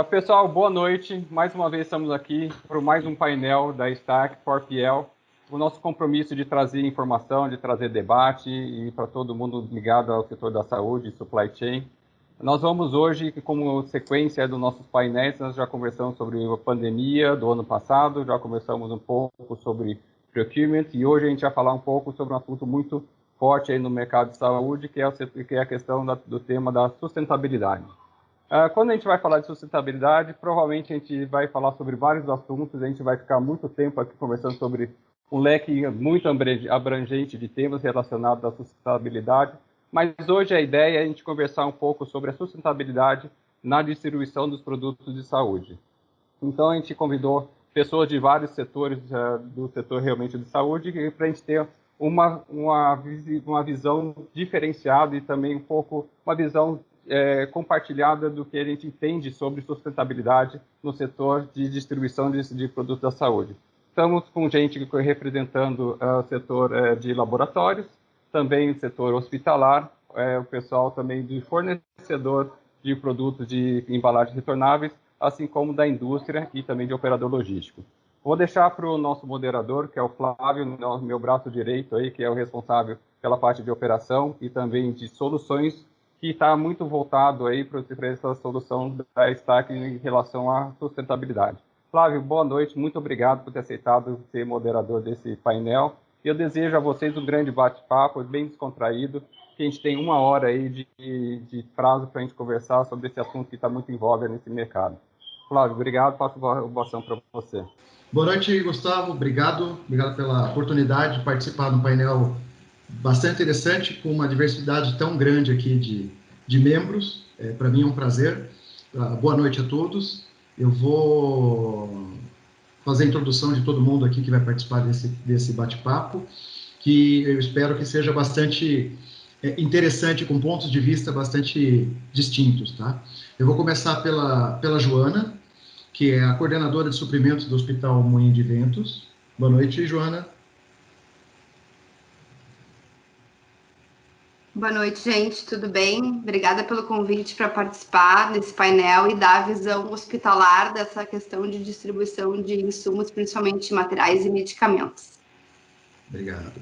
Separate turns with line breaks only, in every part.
Pessoal, boa noite. Mais uma vez estamos aqui para mais um painel da Stack 4PL. O nosso compromisso de trazer informação, de trazer debate e para todo mundo ligado ao setor da saúde e supply chain. Nós vamos hoje, como sequência dos nossos painéis, nós já conversamos sobre a pandemia do ano passado, já conversamos um pouco sobre procurement e hoje a gente vai falar um pouco sobre um assunto muito forte aí no mercado de saúde, que é a questão do tema da sustentabilidade. Quando a gente vai falar de sustentabilidade, provavelmente a gente vai falar sobre vários assuntos, a gente vai ficar muito tempo aqui conversando sobre um leque muito abrangente de temas relacionados à sustentabilidade, mas hoje a ideia é a gente conversar um pouco sobre a sustentabilidade na distribuição dos produtos de saúde. Então a gente convidou pessoas de vários setores do setor realmente de saúde para a gente ter uma visão diferenciada e também um pouco uma visão compartilhada do que a gente entende sobre sustentabilidade no setor de distribuição de produtos da saúde. Estamos com gente representando o setor de laboratórios, também o setor hospitalar, o pessoal também de fornecedor de produtos de embalagens retornáveis, assim como da indústria e também de operador logístico. Vou deixar para o nosso moderador, que é o Flávio, meu braço direito, aí, que é o responsável pela parte de operação e também de soluções, que está muito voltado aí para essa solução da Stack em relação à sustentabilidade. Flávio, boa noite, muito obrigado por ter aceitado ser moderador desse painel. E eu desejo a vocês um grande bate-papo, bem descontraído, que a gente tem 1 hora aí de prazo para a gente conversar sobre esse assunto que está muito em voga nesse mercado. Flávio, obrigado, passo a boação para você.
Boa noite, Gustavo, obrigado pela oportunidade de participar de um painel bastante interessante, com uma diversidade tão grande aqui de membros. Para mim é um prazer. Boa noite a todos. Eu vou fazer a introdução de todo mundo aqui que vai participar desse bate-papo, que eu espero que seja bastante interessante, com pontos de vista bastante distintos, tá? Eu vou começar pela Joana, que é a coordenadora de suprimentos do Hospital Moinho de Ventos. Boa noite, Joana.
Boa noite, gente, tudo bem? Obrigada pelo convite para participar desse painel e dar a visão hospitalar dessa questão de distribuição de insumos, principalmente materiais e medicamentos.
Obrigado.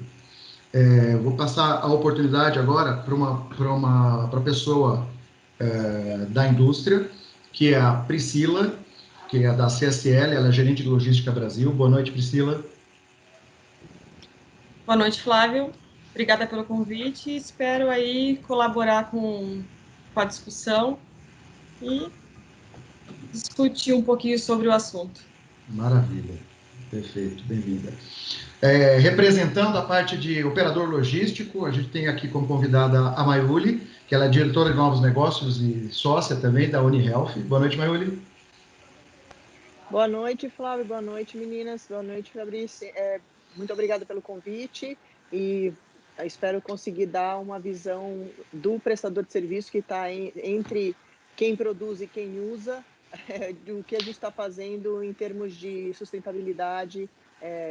Vou passar a oportunidade agora para a pessoa da indústria, que é a Priscila, que é da CSL, ela é gerente de logística Brasil. Boa noite, Priscila.
Boa noite, Flávio. Obrigada pelo convite. Espero aí colaborar com a discussão e discutir um pouquinho sobre o assunto.
Maravilha. Perfeito, bem-vinda. Representando a parte de operador logístico, a gente tem aqui como convidada a Mayuli, que ela é diretora de novos negócios e sócia também da UniHealth. Boa noite, Mayuli.
Boa noite, Flávio. Boa noite, meninas. Boa noite, Fabrício. Muito obrigada pelo convite e espero conseguir dar uma visão do prestador de serviço que está entre quem produz e quem usa, do que a gente está fazendo em termos de sustentabilidade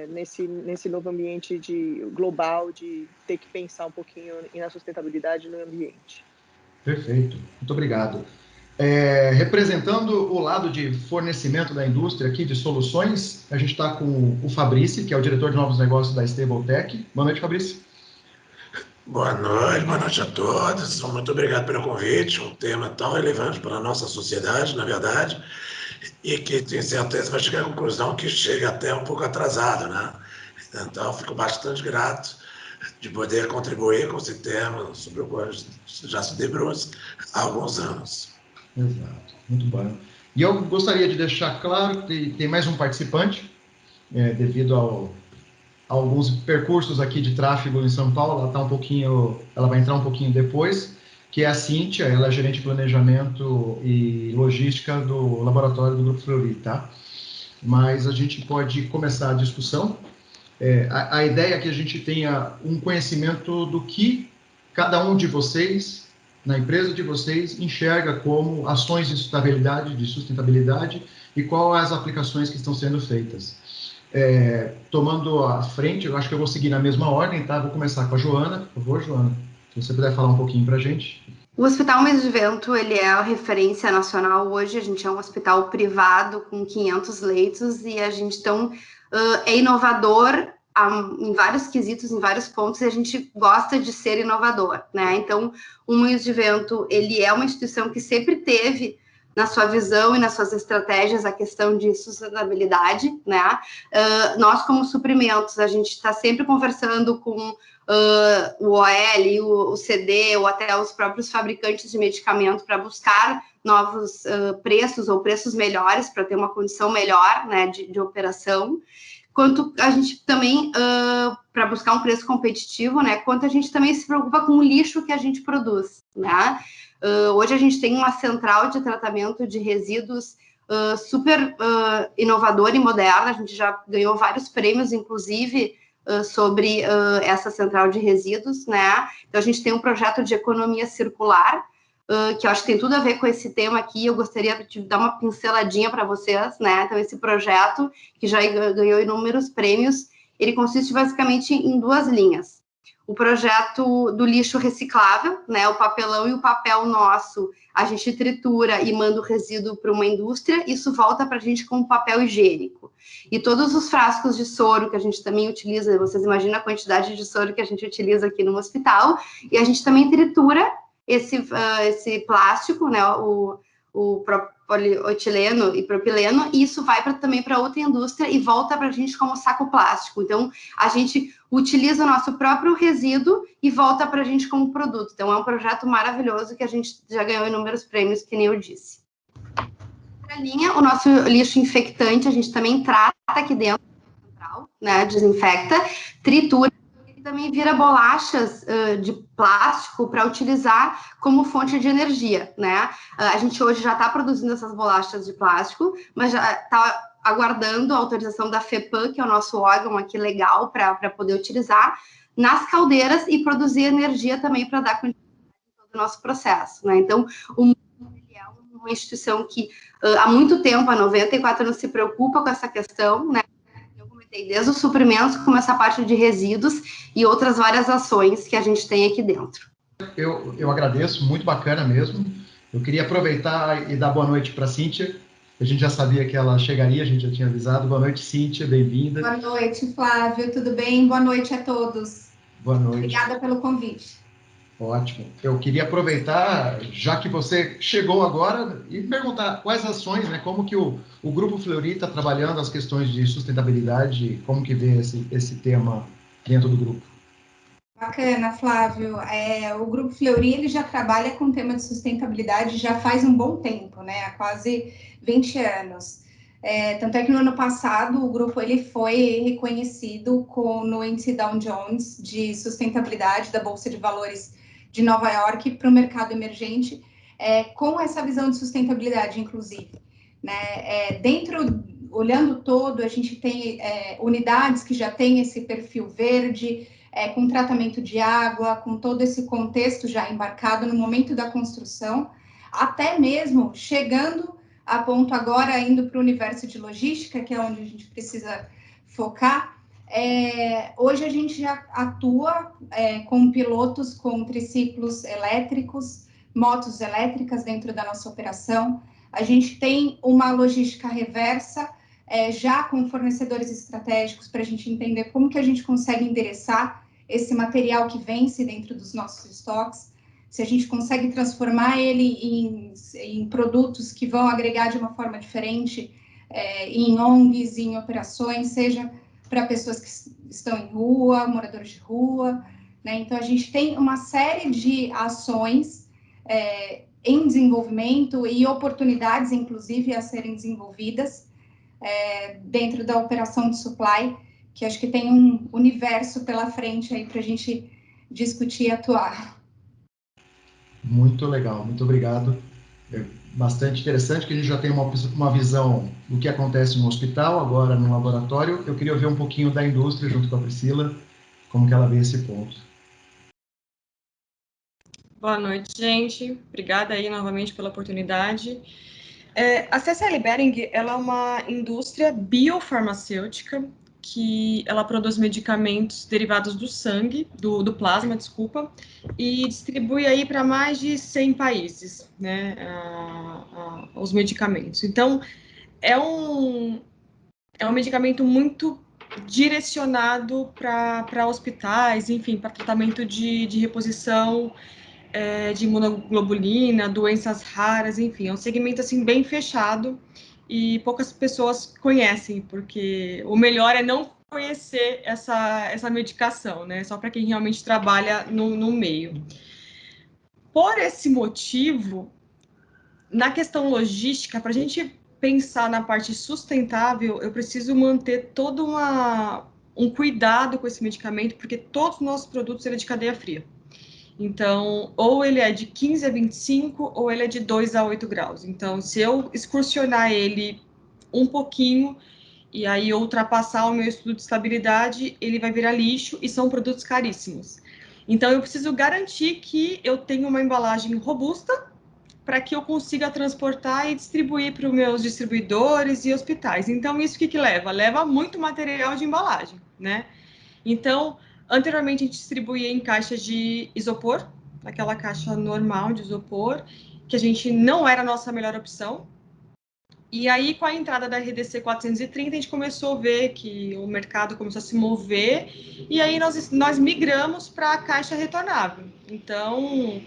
nesse novo ambiente global, de ter que pensar um pouquinho na sustentabilidade no ambiente.
Perfeito, muito obrigado. Representando o lado de fornecimento da indústria aqui, de soluções, a gente está com o Fabrício, que é o diretor de novos negócios da StableTech. Boa noite, Fabrício.
Boa noite a todos. Muito obrigado pelo convite. Um tema tão relevante para a nossa sociedade, na verdade, e que, tenho certeza, vai chegar à conclusão que chega até um pouco atrasado, né? Então, fico bastante grato de poder contribuir com esse tema sobre o qual já se debruça há alguns anos.
Exato, muito bom. E eu gostaria de deixar claro que tem mais um participante, devido a alguns percursos aqui de tráfego em São Paulo, ela vai entrar um pouquinho depois, que é a Cíntia, ela é gerente de planejamento e logística do laboratório do Grupo Fleury, tá? Mas a gente pode começar a discussão. A ideia é que a gente tenha um conhecimento do que cada um de vocês, na empresa de vocês, enxerga como ações de sustentabilidade e quais as aplicações que estão sendo feitas. Tomando a frente, eu acho que eu vou seguir na mesma ordem, tá? Vou começar com a Joana. Por favor, Joana, se você puder falar um pouquinho para a gente.
O Hospital Moinhos de Vento, ele é a referência nacional hoje. A gente é um hospital privado com 500 leitos e a gente é inovador em vários quesitos, em vários pontos, e a gente gosta de ser inovador, né? Então, o Moinhos de Vento, ele é uma instituição que sempre teve na sua visão e nas suas estratégias a questão de sustentabilidade, né? Nós, como suprimentos, a gente está sempre conversando com o OL, o CD, ou até os próprios fabricantes de medicamento para buscar novos preços ou preços melhores, para ter uma condição melhor, né, de operação. Quanto a gente também, para buscar um preço competitivo, né, quanto a gente também se preocupa com o lixo que a gente produz, né? Hoje a gente tem uma central de tratamento de resíduos super inovadora e moderna. A gente já ganhou vários prêmios, inclusive, sobre essa central de resíduos, né? Então, a gente tem um projeto de economia circular, que eu acho que tem tudo a ver com esse tema aqui. Eu gostaria de dar uma pinceladinha para vocês, né? Então, esse projeto, que já ganhou inúmeros prêmios, ele consiste basicamente em 2 linhas. O projeto do lixo reciclável, né? O papelão e o papel nosso, a gente tritura e manda o resíduo para uma indústria, isso volta para a gente como papel higiênico. E todos os frascos de soro que a gente também utiliza, vocês imaginam a quantidade de soro que a gente utiliza aqui no hospital, e a gente também tritura esse plástico, né? O polietileno e propileno, e isso vai também para outra indústria e volta para a gente como saco plástico. Então, a gente utiliza o nosso próprio resíduo e volta para a gente como produto. Então, é um projeto maravilhoso que a gente já ganhou inúmeros prêmios, que nem eu disse. Outra linha, o nosso lixo infectante, a gente também trata aqui dentro da central, né? Desinfecta, tritura, também vira bolachas de plástico para utilizar como fonte de energia, né? A gente hoje já está produzindo essas bolachas de plástico, mas já está aguardando a autorização da FEPAM, que é o nosso órgão aqui legal para poder utilizar nas caldeiras e produzir energia também para dar continuidade em todo o nosso processo, né? Então, o MUI é uma instituição que há muito tempo, há 94 anos, se preocupa com essa questão, né? Desde os suprimentos, como essa parte de resíduos e outras várias ações que a gente tem aqui dentro.
Eu agradeço, muito bacana mesmo. Eu queria aproveitar e dar boa noite para a Cíntia. A gente já sabia que ela chegaria, a gente já tinha avisado. Boa noite, Cíntia, bem-vinda.
Boa noite, Flávio, tudo bem? Boa noite a todos.
Boa noite.
Obrigada pelo convite.
Ótimo. Eu queria aproveitar, já que você chegou agora, e perguntar quais ações, né, como que o Grupo Fleury está trabalhando as questões de sustentabilidade, como que vê esse tema dentro do grupo.
Bacana, Flávio. O Grupo Fleury, ele já trabalha com o tema de sustentabilidade já faz um bom tempo, né, há quase 20 anos. Tanto é que no ano passado o grupo ele foi reconhecido no índice Dow Jones de sustentabilidade da Bolsa de Valores de Nova York para o mercado emergente, com essa visão de sustentabilidade, inclusive, né? Olhando todo, a gente tem unidades que já têm esse perfil verde, com tratamento de água, com todo esse contexto já embarcado no momento da construção, até mesmo chegando a ponto agora, indo para o universo de logística, que é onde a gente precisa focar. Hoje a gente já atua com pilotos com triciclos elétricos, motos elétricas dentro da nossa operação. A gente tem uma logística reversa, já com fornecedores estratégicos, para a gente entender como que a gente consegue endereçar esse material que vence dentro dos nossos estoques, se a gente consegue transformar ele em produtos que vão agregar de uma forma diferente em ONGs, em operações, seja para pessoas que estão em rua, moradores de rua, né? Então, a gente tem uma série de ações em desenvolvimento e oportunidades, inclusive, a serem desenvolvidas dentro da operação de supply, que acho que tem um universo pela frente aí para a gente discutir e atuar.
Muito legal, muito obrigado. Bastante interessante que a gente já tem uma visão do que acontece no hospital, agora no laboratório. Eu queria ouvir um pouquinho da indústria junto com a Priscila, como que ela vê esse ponto.
Boa noite, gente. Obrigada aí novamente pela oportunidade. A CSL Behring, ela é uma indústria biofarmacêutica que ela produz medicamentos derivados do sangue, do plasma, desculpa, e distribui aí para mais de 100 países, né, os medicamentos. Então, é um medicamento muito direcionado para hospitais, enfim, para tratamento de reposição de imunoglobulina, doenças raras, enfim, é um segmento assim bem fechado e poucas pessoas conhecem, porque o melhor é não conhecer essa medicação, né? Só para quem realmente trabalha no meio. Por esse motivo, na questão logística, para a gente pensar na parte sustentável, eu preciso manter todo um cuidado com esse medicamento, porque todos os nossos produtos são de cadeia fria. Então, ou ele é de 15 a 25, ou ele é de 2 a 8 graus. Então, se eu excursionar ele um pouquinho, e aí ultrapassar o meu estudo de estabilidade, ele vai virar lixo, e são produtos caríssimos. Então, eu preciso garantir que eu tenho uma embalagem robusta, para que eu consiga transportar e distribuir para os meus distribuidores e hospitais. Então, isso que leva? Leva muito material de embalagem, né? Então, anteriormente a gente distribuía em caixas de isopor, aquela caixa normal de isopor, que a gente não era a nossa melhor opção. E aí, com a entrada da RDC 430, a gente começou a ver que o mercado começou a se mover, e aí nós migramos para a caixa retornável. Então,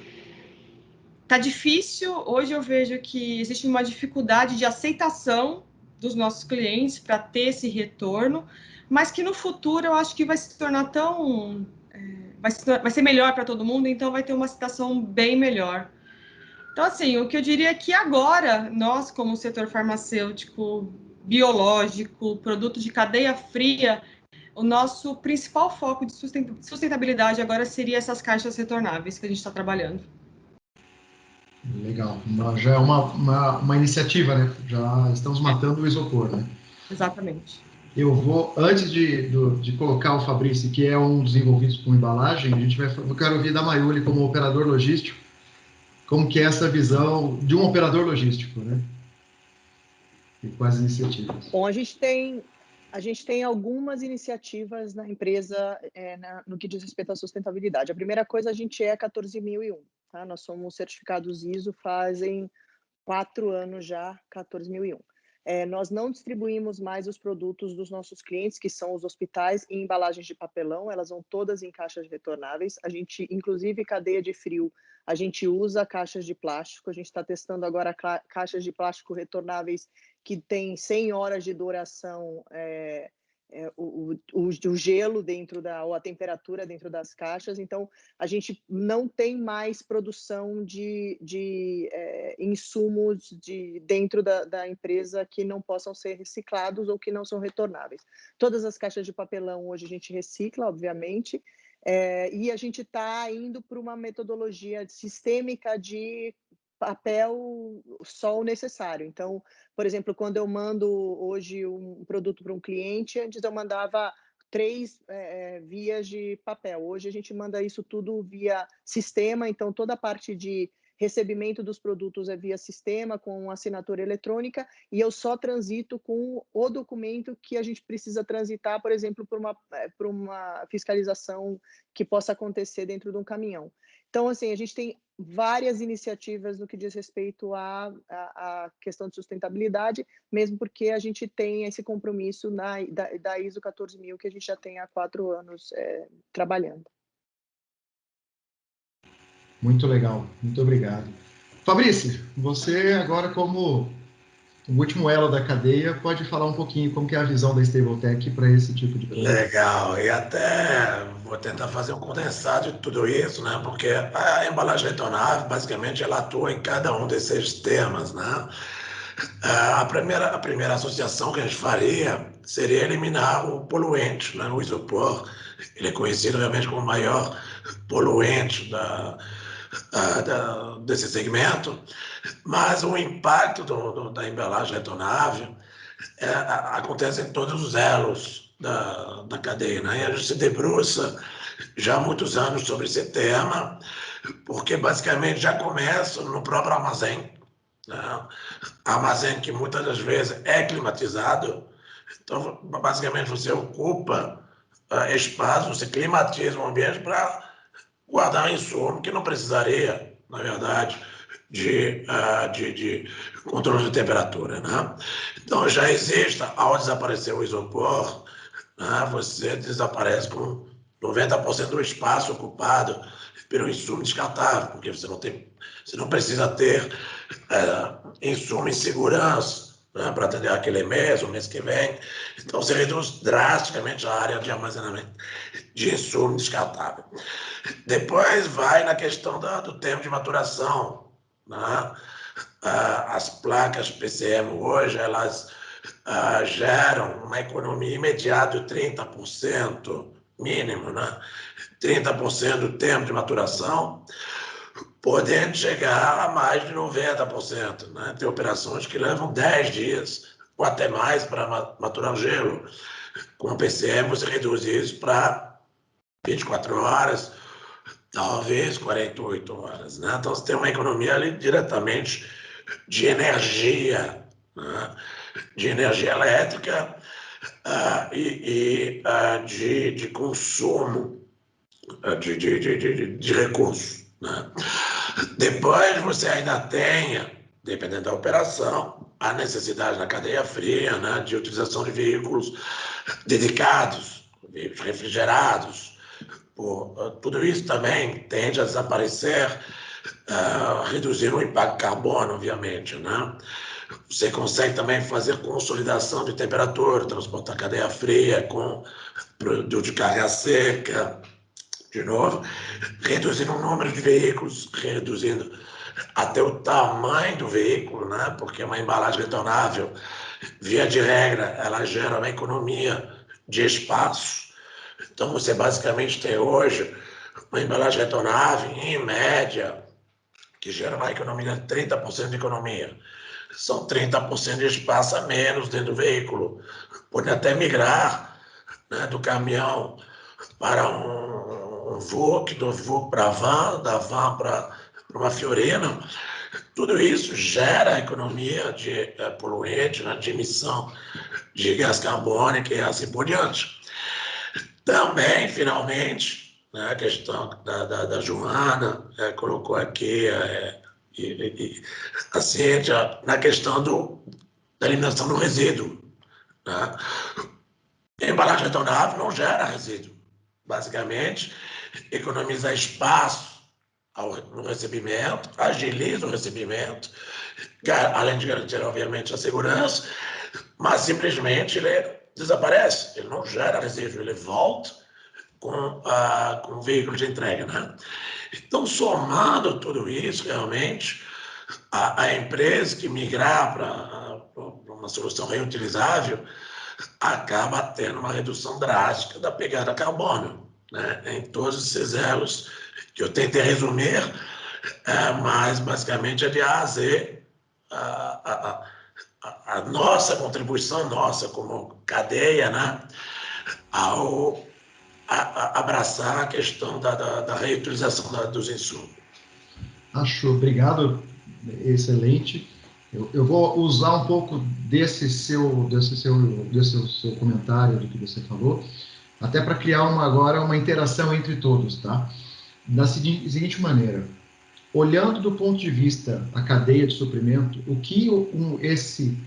tá difícil, hoje eu vejo que existe uma dificuldade de aceitação dos nossos clientes para ter esse retorno, mas que no futuro eu acho que vai se tornar tão... vai ser melhor para todo mundo, então vai ter uma situação bem melhor. Então, assim, o que eu diria é que agora, nós, como setor farmacêutico, biológico, produto de cadeia fria, o nosso principal foco de sustentabilidade agora seria essas caixas retornáveis que a gente está trabalhando.
Legal. Já é uma iniciativa, né? Já estamos matando o isopor, né?
Exatamente.
Eu vou, antes de colocar o Fabrício, que é um dos envolvidos com embalagem, eu quero ouvir da Mayuli como operador logístico, como que é essa visão de um operador logístico, né? E quais iniciativas?
Bom, a gente tem algumas iniciativas na empresa no que diz respeito à sustentabilidade. A primeira coisa, a gente é 14001, tá? Nós somos certificados ISO fazem 4 anos já, 14001. Nós não distribuímos mais os produtos dos nossos clientes, que são os hospitais, em embalagens de papelão, elas vão todas em caixas retornáveis. A gente, inclusive, cadeia de frio, a gente usa caixas de plástico, a gente está testando agora caixas de plástico retornáveis que tem 100 horas de duração, o gelo dentro ou a temperatura dentro das caixas. Então, a gente não tem mais produção de insumos dentro da empresa que não possam ser reciclados ou que não são retornáveis. Todas as caixas de papelão hoje a gente recicla, obviamente, e a gente está indo para uma metodologia sistêmica de papel só o necessário. Então, por exemplo, quando eu mando hoje um produto para um cliente, antes eu mandava 3 vias de papel. Hoje a gente manda isso tudo via sistema, então toda a parte de recebimento dos produtos é via sistema, com assinatura eletrônica, e eu só transito com o documento que a gente precisa transitar, por exemplo, por uma fiscalização que possa acontecer dentro de um caminhão. Então, assim, a gente tem várias iniciativas no que diz respeito à questão de sustentabilidade, mesmo porque a gente tem esse compromisso da ISO 14000, que a gente já tem há 4 anos trabalhando.
Muito legal, muito obrigado. Fabrício, você agora como o último elo da cadeia, pode falar um pouquinho como que é a visão da Stabletech para esse tipo de produto.
Legal, e até vou tentar fazer um condensado de tudo isso, né? Porque a embalagem retornável, basicamente, ela atua em cada um desses temas, né? A primeira associação que a gente faria seria eliminar o poluente, né? O isopor, ele é conhecido realmente como o maior poluente desse segmento, mas o impacto da embalagem retornável acontece em todos os elos da cadeia, né? E a gente se debruça já há muitos anos sobre esse tema, porque basicamente já começa no próprio armazém, né? Armazém que muitas das vezes é climatizado, Então, basicamente, você ocupa espaço, você climatiza o ambiente para guardar um insumo que não precisaria, na verdade, de controle de temperatura, né? Então, já existe, ao desaparecer o isopor, né, você desaparece com 90% do espaço ocupado pelo insumo descartável, porque você não precisa ter insumo em segurança, né, para atender aquele mês, o mês que vem. Então, você reduz drasticamente a área de armazenamento de insumo descartável. Depois vai na questão do tempo de maturação, né? As placas PCM hoje, elas geram uma economia imediata de 30%, mínimo, né? 30% do tempo de maturação, podendo chegar a mais de 90%. Né? Tem operações que levam 10 dias ou até mais para maturar o gelo. Com o PCM, você reduz isso para 24 horas, talvez 48 horas. Né? Então, você tem uma economia ali diretamente de energia, né? De energia elétrica de consumo de recursos. Né? Depois você ainda tem, dependendo da operação, a necessidade na cadeia fria, né, de utilização de veículos dedicados, veículos refrigerados. Tudo isso também tende a desaparecer, reduzindo o impacto de carbono, obviamente, né? Você consegue também fazer consolidação de temperatura, transportar cadeia fria com produto de carga seca, de novo, reduzindo o número de veículos, reduzindo até o tamanho do veículo, né? Porque uma embalagem retornável, via de regra, ela gera uma economia de espaço. Então, você basicamente tem hoje uma embalagem retornável, em média, que gera uma economia de 30% de economia. São 30% de espaço a menos dentro do veículo. Pode até migrar, né, do caminhão para um VUC, do VUC para a van, da van para uma Fiorino. Tudo isso gera economia de poluente, né, de emissão de gás carbônico e assim por diante. Também, finalmente, né, a questão da Joana colocou aqui, a Cíntia, na questão da eliminação do resíduo. Né? A embalagem retornável não gera resíduo. Basicamente, economiza espaço no recebimento, agiliza o recebimento, além de garantir, obviamente, a segurança, mas simplesmente ele desaparece, ele não gera resíduo, ele volta com o veículo de entrega. Né? Então, somando tudo isso, realmente, a empresa que migrar para uma solução reutilizável acaba tendo uma redução drástica da pegada carbono, né? Em todos esses elos que eu tentei resumir, mas basicamente é de A a Z a nossa contribuição, nossa como cadeia, né? Ao abraçar a questão da reutilização dos insumos.
Acho, obrigado, excelente. Eu vou usar um pouco desse seu comentário, do que você falou, até para criar agora uma interação entre todos, tá? Da seguinte maneira, olhando do ponto de vista a cadeia de suprimento, o que esse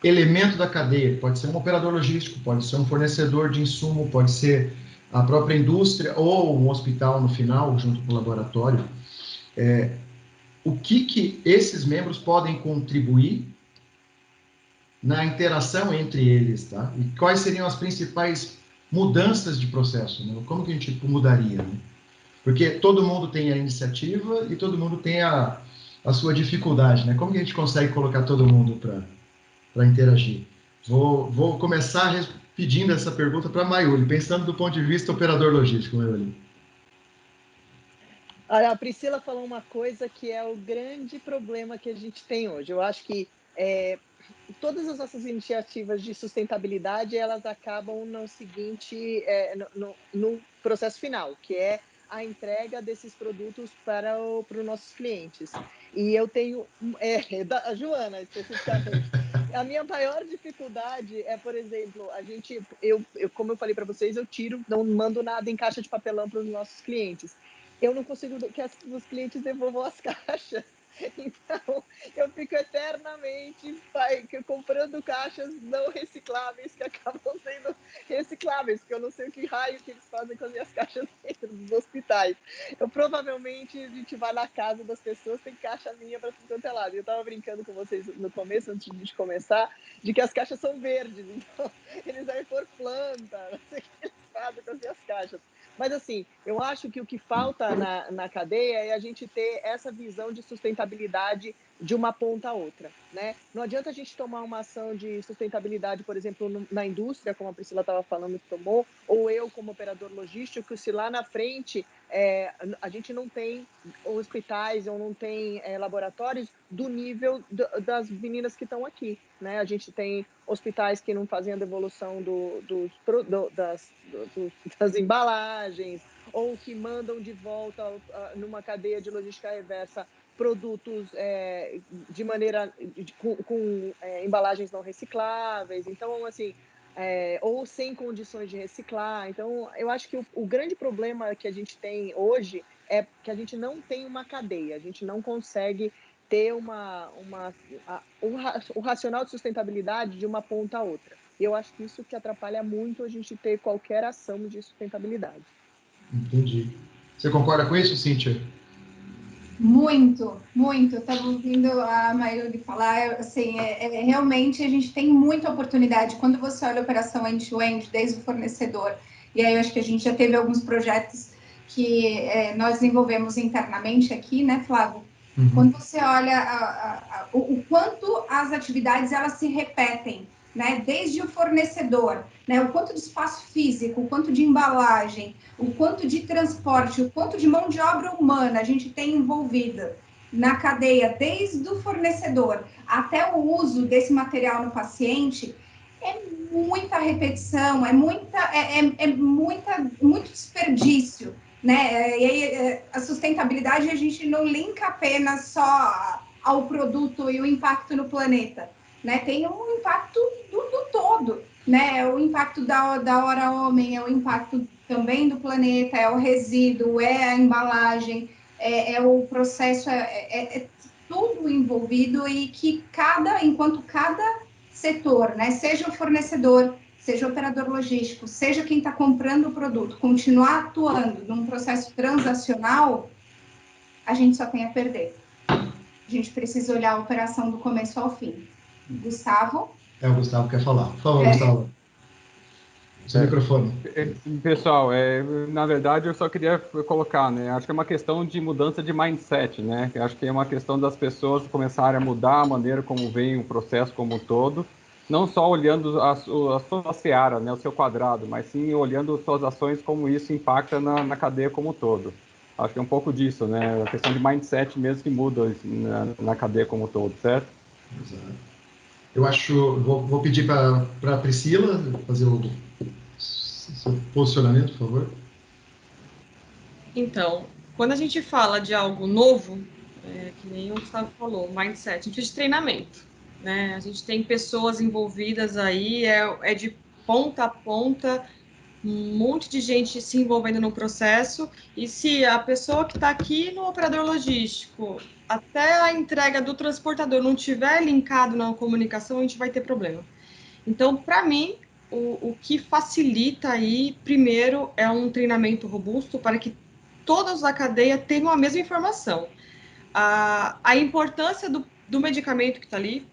elemento da cadeia, pode ser um operador logístico, pode ser um fornecedor de insumo, pode ser a própria indústria ou um hospital no final, junto com o laboratório, o que esses membros podem contribuir na interação entre eles, tá? E quais seriam as principais mudanças de processo, né? Como que a gente mudaria, né? Porque todo mundo tem a iniciativa e todo mundo tem a sua dificuldade, né? Como que a gente consegue colocar todo mundo para interagir? Vou começar pedindo essa pergunta para a Mayuri, pensando do ponto de vista operador logístico, Mayuri.
A Priscila falou uma coisa que é o grande problema que a gente tem hoje. Eu acho que todas as nossas iniciativas de sustentabilidade, elas acabam no seguinte, no processo final, que é a entrega desses produtos para os nossos clientes. E eu tenho, a Joana, especificamente, A minha maior dificuldade é, por exemplo, como eu falei para vocês, eu não mando nada em caixa de papelão para os nossos clientes. Eu não consigo que os clientes devolvam as caixas. Então, eu fico eternamente comprando caixas não recicláveis que acabam sendo recicláveis, porque eu não sei o que raio que eles fazem com as minhas caixas dentro dos hospitais. Provavelmente, a gente vai na casa das pessoas, tem caixa minha para tudo quanto é lado. Eu estava brincando com vocês no começo, antes de a gente começar, de que as caixas são verdes, então eles aí por planta, não sei o que eles fazem com as minhas caixas. Mas, assim, eu acho que o que falta na cadeia é a gente ter essa visão de sustentabilidade de uma ponta a outra, né? Não adianta a gente tomar uma ação de sustentabilidade, por exemplo, na indústria, como a Priscila estava falando que tomou, ou eu como operador logístico, se lá na frente a gente não tem hospitais ou não tem laboratórios do nível das meninas que estão aqui, né? A gente tem hospitais que não fazem a devolução das embalagens, ou que mandam de volta numa cadeia de logística reversa produtos de maneira com embalagens não recicláveis. Então, assim, ou sem condições de reciclar. Então, eu acho que o grande problema que a gente tem hoje é que a gente não tem uma cadeia, a gente não consegue ter o racional de sustentabilidade de uma ponta a outra. E eu acho que isso que atrapalha muito a gente ter qualquer ação de sustentabilidade.
Entendi. Você concorda com isso, Cíntia?
Muito, muito. Estava ouvindo a Mayuri falar, assim, realmente a gente tem muita oportunidade. Quando você olha a operação end-to-end, desde o fornecedor, e aí eu acho que a gente já teve alguns projetos que nós desenvolvemos internamente aqui, né, Flávio? Uhum. Quando você olha o quanto as atividades elas se repetem, né? Desde o fornecedor, né? O quanto de espaço físico, o quanto de embalagem, o quanto de transporte, o quanto de mão de obra humana a gente tem envolvida na cadeia, desde o fornecedor até o uso desse material no paciente, é muita repetição, muito desperdício, né? E aí a sustentabilidade a gente não linka apenas só ao produto e o impacto no planeta, né? Tem um impacto do todo, né? É o impacto da hora homem, é o impacto também do planeta, é o resíduo, é a embalagem, é o processo, é tudo envolvido e que enquanto cada setor, né? Seja o fornecedor, seja o operador logístico, seja quem está comprando o produto, continuar atuando num processo transacional, a gente só tem a perder. A gente precisa olhar a operação do começo ao fim. Gustavo?
O Gustavo quer falar. Por favor, Gustavo. Seu microfone.
Pessoal, na verdade, eu só queria colocar, né? Acho que é uma questão de mudança de mindset, né? Acho que é uma questão das pessoas começarem a mudar a maneira como vem o processo como um todo, não só olhando a sua seara, né? O seu quadrado, mas sim olhando suas ações, como isso impacta na cadeia como um todo. Acho que é um pouco disso, né? A questão de mindset mesmo que muda na cadeia como um todo, certo?
Exato. Eu acho, vou pedir para a Priscila fazer o seu posicionamento, por favor.
Então, quando a gente fala de algo novo, que nem o Gustavo falou, mindset, a gente precisa de treinamento, né? A gente tem pessoas envolvidas aí, é de ponta a ponta, um monte de gente se envolvendo no processo, e se a pessoa que está aqui no operador logístico, até a entrega do transportador não tiver linkado na comunicação, a gente vai ter problema. Então, para mim, o que facilita aí, primeiro, é um treinamento robusto para que todos da cadeia tenham a mesma informação. A importância do medicamento que está ali,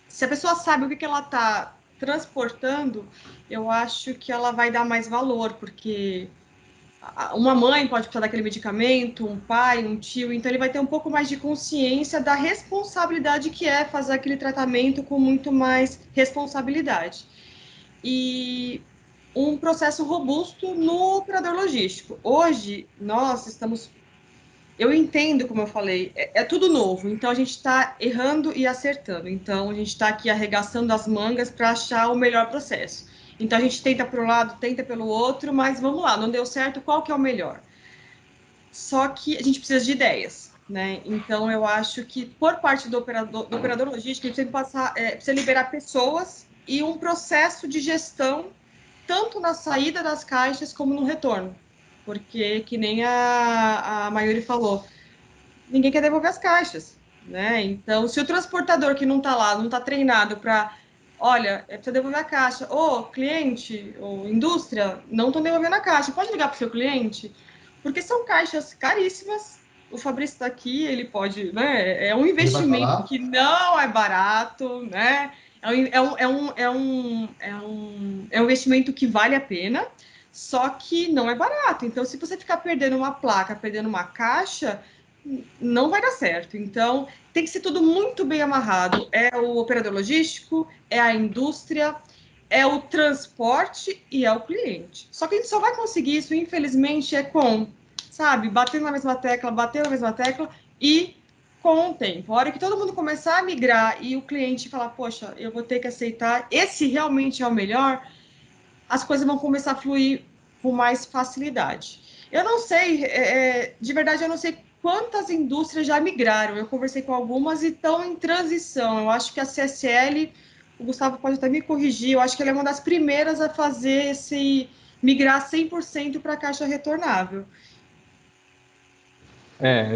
se a pessoa sabe o que ela está transportando, eu acho que ela vai dar mais valor, porque uma mãe pode precisar daquele medicamento, um pai, um tio, então ele vai ter um pouco mais de consciência da responsabilidade que é fazer aquele tratamento com muito mais responsabilidade. E um processo robusto no operador logístico. Hoje, nós estamos... Eu entendo, como eu falei, é tudo novo, então a gente está errando e acertando. Então, a gente está aqui arregaçando as mangas para achar o melhor processo. Então, a gente tenta para um lado, tenta pelo outro, mas vamos lá, não deu certo, qual que é o melhor? Só que a gente precisa de ideias, né? Então, eu acho que, por parte do operador logístico, ele precisa liberar pessoas e um processo de gestão, tanto na saída das caixas como no retorno. Porque, que nem a Mayuri falou, ninguém quer devolver as caixas, né? Então, se o transportador que não está lá, não está treinado para, olha, precisa devolver a caixa, cliente, ou indústria, não estão devolvendo a caixa, pode ligar para o seu cliente? Porque são caixas caríssimas, o Fabrício está aqui, ele pode, né? É um investimento que não é barato, né? É um investimento que vale a pena, só que não é barato. Então, se você ficar perdendo uma placa, perdendo uma caixa, não vai dar certo. Então, tem que ser tudo muito bem amarrado. É o operador logístico, é a indústria, é o transporte e é o cliente. Só que a gente só vai conseguir isso, infelizmente, batendo na mesma tecla e com o tempo. A hora que todo mundo começar a migrar e o cliente falar, poxa, eu vou ter que aceitar, esse realmente é o melhor, as coisas vão começar a fluir com mais facilidade. Eu não sei, de verdade, eu não sei quantas indústrias já migraram. Eu conversei com algumas e estão em transição. Eu acho que a CSL, o Gustavo pode até me corrigir, eu acho que ela é uma das primeiras a fazer migrar 100% para a caixa retornável.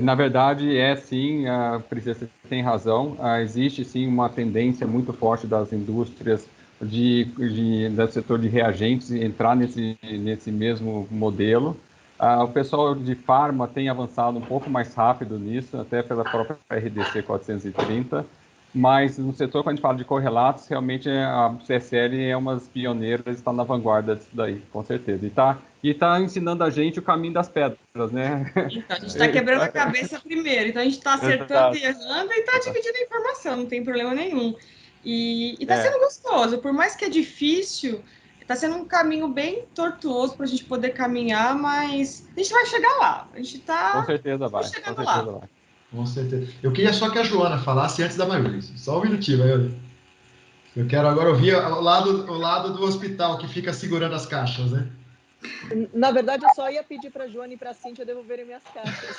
Na verdade, sim, Priscila, você tem razão. Existe sim uma tendência muito forte das indústrias do setor de reagentes entrar nesse mesmo modelo. O pessoal de farma tem avançado um pouco mais rápido nisso, até pela própria RDC 430, mas no setor, quando a gente fala de correlatos, realmente a CSL é uma das pioneiras, está na vanguarda disso daí, com certeza. E está ensinando a gente o caminho das pedras, né?
Então, a gente está quebrando a cabeça primeiro, então a gente está acertando e errando e está dividindo a informação, não tem problema nenhum. E está sendo gostoso, por mais que é difícil, está sendo um caminho bem tortuoso para a gente poder caminhar, mas a gente vai chegar lá. A gente está
com certeza vai,
chegando
com certeza
lá.
Vai.
Com certeza. Eu queria só que a Joana falasse antes da Mayuri. Só um minutinho, Mayuri. Eu quero agora ouvir o lado do hospital que fica segurando as caixas, né?
Na verdade, eu só ia pedir para a Joana e para a Cíntia devolverem minhas caixas.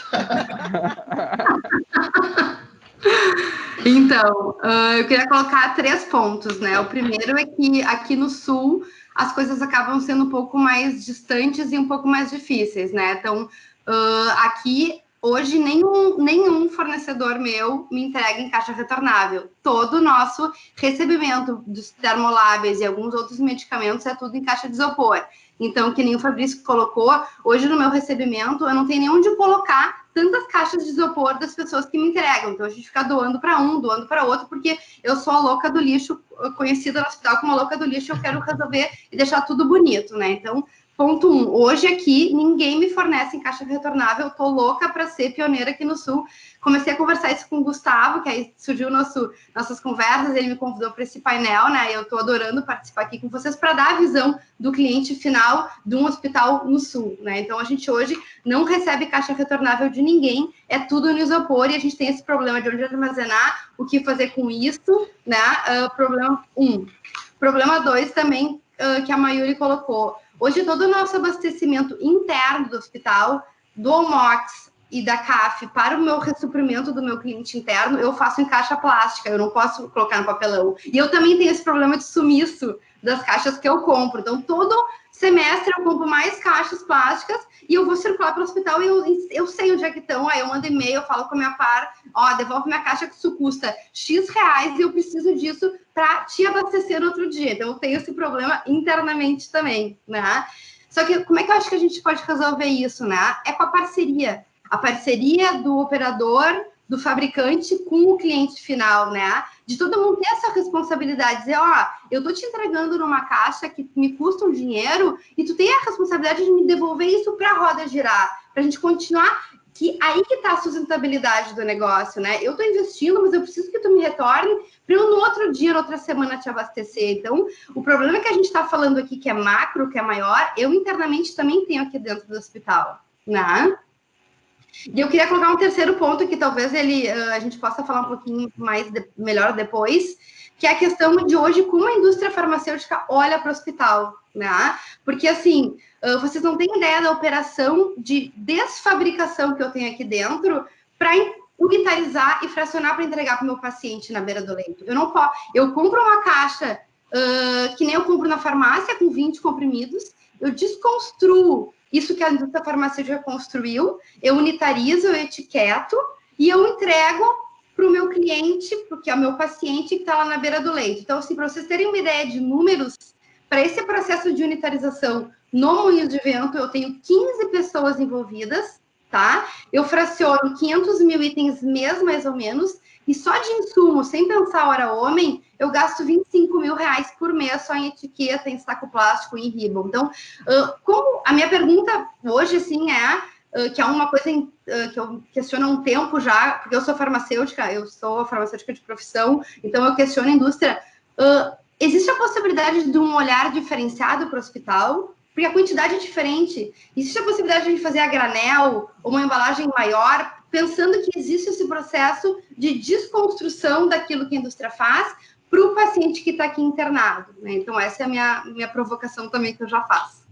Então, eu queria colocar 3 pontos, né? O primeiro é que aqui no Sul as coisas acabam sendo um pouco mais distantes e um pouco mais difíceis, né? Então, aqui hoje nenhum fornecedor meu me entrega em caixa retornável. Todo o nosso recebimento dos termoláveis e alguns outros medicamentos é tudo em caixa de isopor. Então, que nem o Fabrício colocou, hoje no meu recebimento eu não tenho nem onde colocar tantas caixas de isopor das pessoas que me entregam. Então, a gente fica doando para um, doando para outro, porque eu sou a louca do lixo, conhecida no hospital como a louca do lixo, eu quero resolver e deixar tudo bonito, né? Então, ponto 1, hoje aqui ninguém me fornece em caixa retornável, eu tô louca para ser pioneira aqui no Sul. Comecei a conversar isso com o Gustavo, que aí surgiu nossas conversas, ele me convidou para esse painel, né? Eu tô adorando participar aqui com vocês para dar a visão do cliente final de um hospital no Sul, né? Então, a gente hoje não recebe caixa retornável de ninguém, é tudo no isopor e a gente tem esse problema de onde armazenar, o que fazer com isso, né? Problema 1. Problema 2 também, que a Mayuri colocou. Hoje, todo o nosso abastecimento interno do hospital, do OMOX e da CAF para o meu ressuprimento do meu cliente interno, eu faço em caixa plástica, eu não posso colocar no papelão. E eu também tenho esse problema de sumiço das caixas que eu compro. Então, todo semestre eu compro mais caixas plásticas e eu vou circular para o hospital e eu sei onde é que estão. Aí eu mando e-mail, eu falo com a minha par, devolve minha caixa que isso custa X reais e eu preciso disso para te abastecer no outro dia. Então, eu tenho esse problema internamente também, né? Só que como é que eu acho que a gente pode resolver isso, né? É com a parceria. A parceria do operador, do fabricante com o cliente final, né? De todo mundo ter essa responsabilidade, dizer, eu tô te entregando numa caixa que me custa um dinheiro e tu tem a responsabilidade de me devolver isso para a roda girar, para a gente continuar, que aí que tá a sustentabilidade do negócio, né? Eu tô investindo, mas eu preciso que tu me retorne para eu no outro dia, na outra semana te abastecer. Então, o problema que a gente tá falando aqui, que é macro, que é maior, eu internamente também tenho aqui dentro do hospital, né? E eu queria colocar um terceiro ponto que talvez a gente possa falar um pouquinho melhor depois, que é a questão de hoje como a indústria farmacêutica olha para o hospital, né? Porque, assim, vocês não têm ideia da operação de desfabricação que eu tenho aqui dentro para unitarizar e fracionar para entregar para o meu paciente na beira do leito. Eu compro uma caixa que nem eu compro na farmácia, com 20 comprimidos, eu desconstruo isso que a indústria farmacêutica construiu, eu unitarizo, eu etiqueto e eu entrego para o meu cliente, porque é o meu paciente que está lá na beira do leito. Então, assim, para vocês terem uma ideia de números, para esse processo de unitarização no Moinhos de Vento, eu tenho 15 pessoas envolvidas, tá? Eu fraciono 500 mil itens mês, mais ou menos, e só de insumo, sem pensar hora homem, eu gasto 25 mil reais por mês só em etiqueta, em saco plástico, em ribbon. Então, como a minha pergunta hoje, assim, que é uma coisa que eu questiono há um tempo já, porque eu sou farmacêutica de profissão, então eu questiono a indústria. Existe a possibilidade de um olhar diferenciado para o hospital? Porque a quantidade é diferente. Existe a possibilidade de fazer a granel, ou uma embalagem maior, pensando que existe esse processo de desconstrução daquilo que a indústria faz para o paciente que está aqui internado, né? Então, essa é a minha provocação também que eu já faço.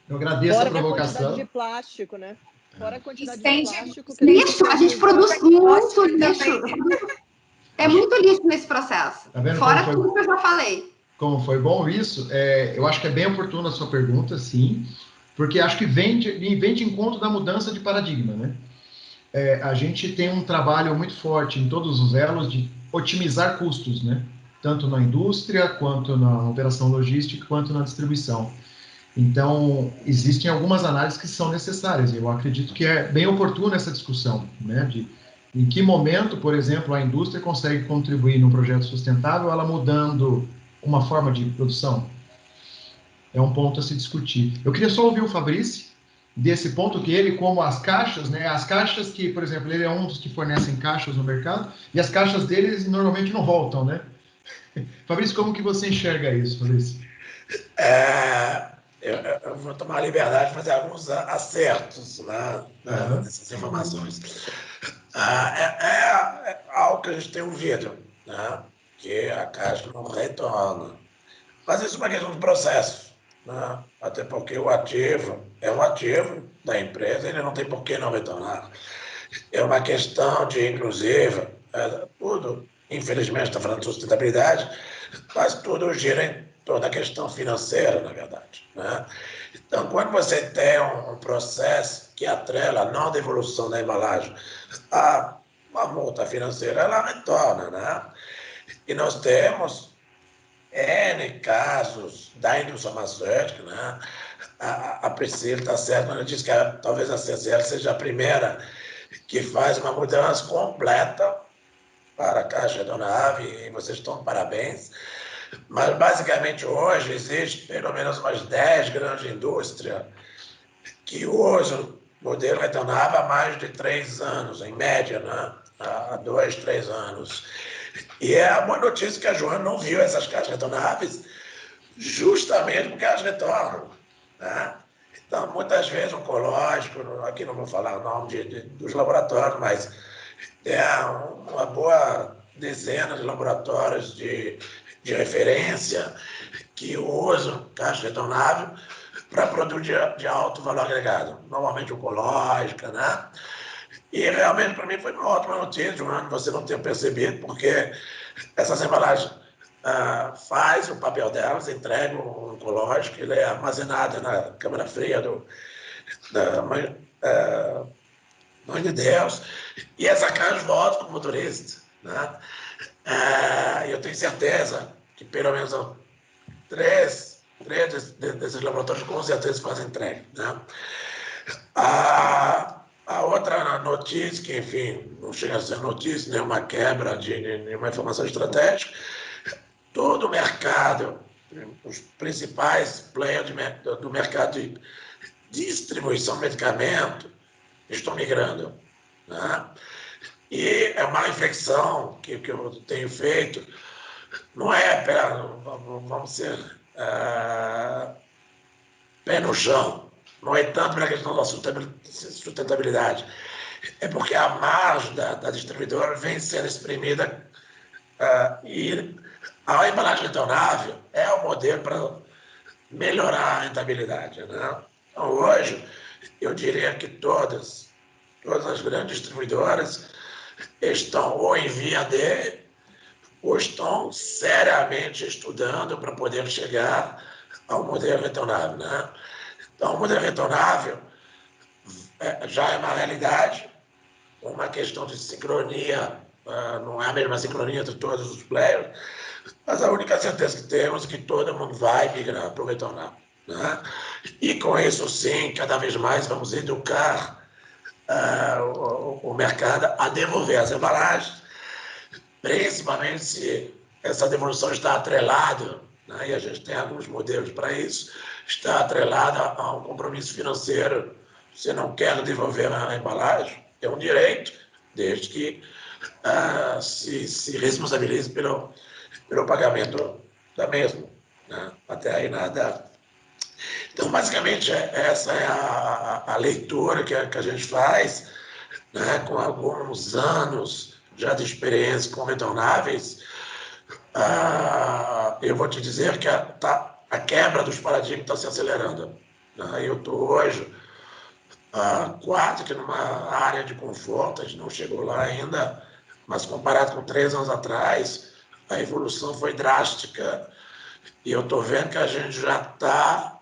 Eu agradeço a provocação.
Fora a quantidade de plástico, né? Fora a quantidade de plástico.
Lixo, a gente produz muito lixo. É muito lixo nesse processo.
Tá vendo?
Fora tudo que eu já falei.
Como foi bom isso, eu acho que é bem oportuna a sua pergunta, sim, porque acho que vem de encontro da mudança de paradigma, né? A gente tem um trabalho muito forte em todos os elos de otimizar custos, né? Tanto na indústria, quanto na operação logística, quanto na distribuição. Então, existem algumas análises que são necessárias. Eu acredito que é bem oportuna essa discussão, né? De em que momento, por exemplo, a indústria consegue contribuir num projeto sustentável, ela mudando uma forma de produção. É um ponto a se discutir. Eu queria só ouvir o Fabrício desse ponto que ele, como as caixas, né? As caixas que, por exemplo, ele é um dos que fornecem caixas no mercado e as caixas deles normalmente não voltam, né? Fabrício, como que você enxerga isso, Fabrício?
Eu vou tomar a liberdade de fazer alguns acertos, né, nessas informações. É algo que a gente tem ouvido, né, que a caixa não retorna. Mas isso é uma questão de processo, né? Até porque o ativo é um ativo da empresa, ele não tem por que não retornar. É uma questão de, inclusive, tudo, infelizmente, está falando de sustentabilidade, mas tudo gira em toda a questão financeira, na verdade, né? Então, quando você tem um processo que atrela a não devolução da embalagem a uma multa financeira, ela retorna, né? E nós temos N casos da indústria farmacêutica, né? A Priscila está certa, ela disse que talvez a CCL seja a primeira que faz uma mudança completa para a caixa retornável, e vocês estão de parabéns. Mas, basicamente, hoje existe pelo menos umas 10 grandes indústrias que usam o modelo retornável há mais de 3 anos, em média, né? Há 2, 3 anos. E é a boa notícia que a Joana não viu essas caixas retornáveis justamente porque elas retornam, né? Então, muitas vezes, oncológico, aqui não vou falar o nome dos laboratórios, mas é uma boa dezena de laboratórios de referência que usam caixa retornável para produtos de alto valor agregado, normalmente oncológica, né? E realmente, para mim, foi uma ótima notícia, Joana, você não ter percebido, porque essas embalagens faz o papel delas, entrega o oncológico, ele é armazenado na câmara fria da Mãe de Deus, e essa caixa volta para o motorista, né? Eu tenho certeza que pelo menos três desses laboratórios com certeza fazem entrega, né? A outra notícia, que enfim, não chega a ser notícia, nenhuma quebra de nenhuma informação estratégica, todo o mercado, os principais players do mercado de distribuição de medicamento estão migrando, né? E é uma reflexão que eu tenho feito, não é, vamos ser, pé no chão, não é tanto pela questão da sustentabilidade, é porque a margem da distribuidora vem sendo exprimida e a embalagem retornável é o modelo para melhorar a rentabilidade, né? Então, hoje, eu diria que todas as grandes distribuidoras estão ou em via de, ou estão seriamente estudando para poder chegar ao modelo retornável, né? Então, o modelo retornável já é uma realidade, uma questão de sincronia, não é a mesma sincronia entre todos os players, mas a única certeza que temos é que todo mundo vai migrar para o retornável, né? E com isso, sim, cada vez mais vamos educar o mercado a devolver as embalagens, principalmente se essa devolução está atrelada, né, e a gente tem alguns modelos para isso, está atrelada a um compromisso financeiro. Você não quer devolver a embalagem, é um direito, desde que se responsabilize pelo pagamento da mesma, né? Até aí nada. Então, basicamente, essa é a leitura que a gente faz, né, com alguns anos já de experiência com retornáveis. Eu vou te dizer que a quebra dos paradigmas está se acelerando, né? Eu estou hoje quase que numa área de conforto, a gente não chegou lá ainda, mas comparado com 3 anos atrás, a evolução foi drástica e eu estou vendo que a gente já está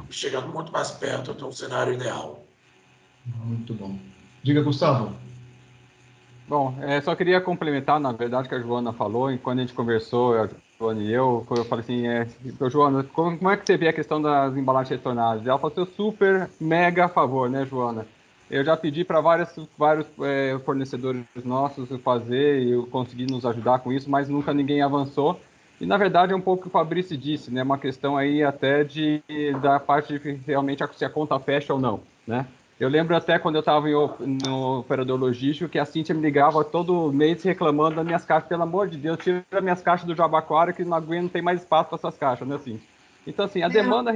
chegando muito mais perto do cenário ideal.
Muito bom. Diga, Gustavo.
Bom, só queria complementar, na verdade, o que a Joana falou, e quando a gente conversou, a Joana e eu falei assim, Joana, como é que você vê a questão das embalagens retornáveis? Ela falou assim, eu super, mega a favor, né, Joana? Eu já pedi para vários fornecedores nossos fazer e eu consegui nos ajudar com isso, mas nunca ninguém avançou. E, na verdade, é um pouco o que o Fabrício disse, né? Uma questão aí até da parte de realmente se a conta fecha ou não, né? Eu lembro até quando eu estava no operador logístico que a Cíntia me ligava todo mês reclamando das minhas caixas. Pelo amor de Deus, tira as minhas caixas do Jabaquara que não aguento, não tem mais espaço para essas caixas, né, Cíntia? Então, assim, a demanda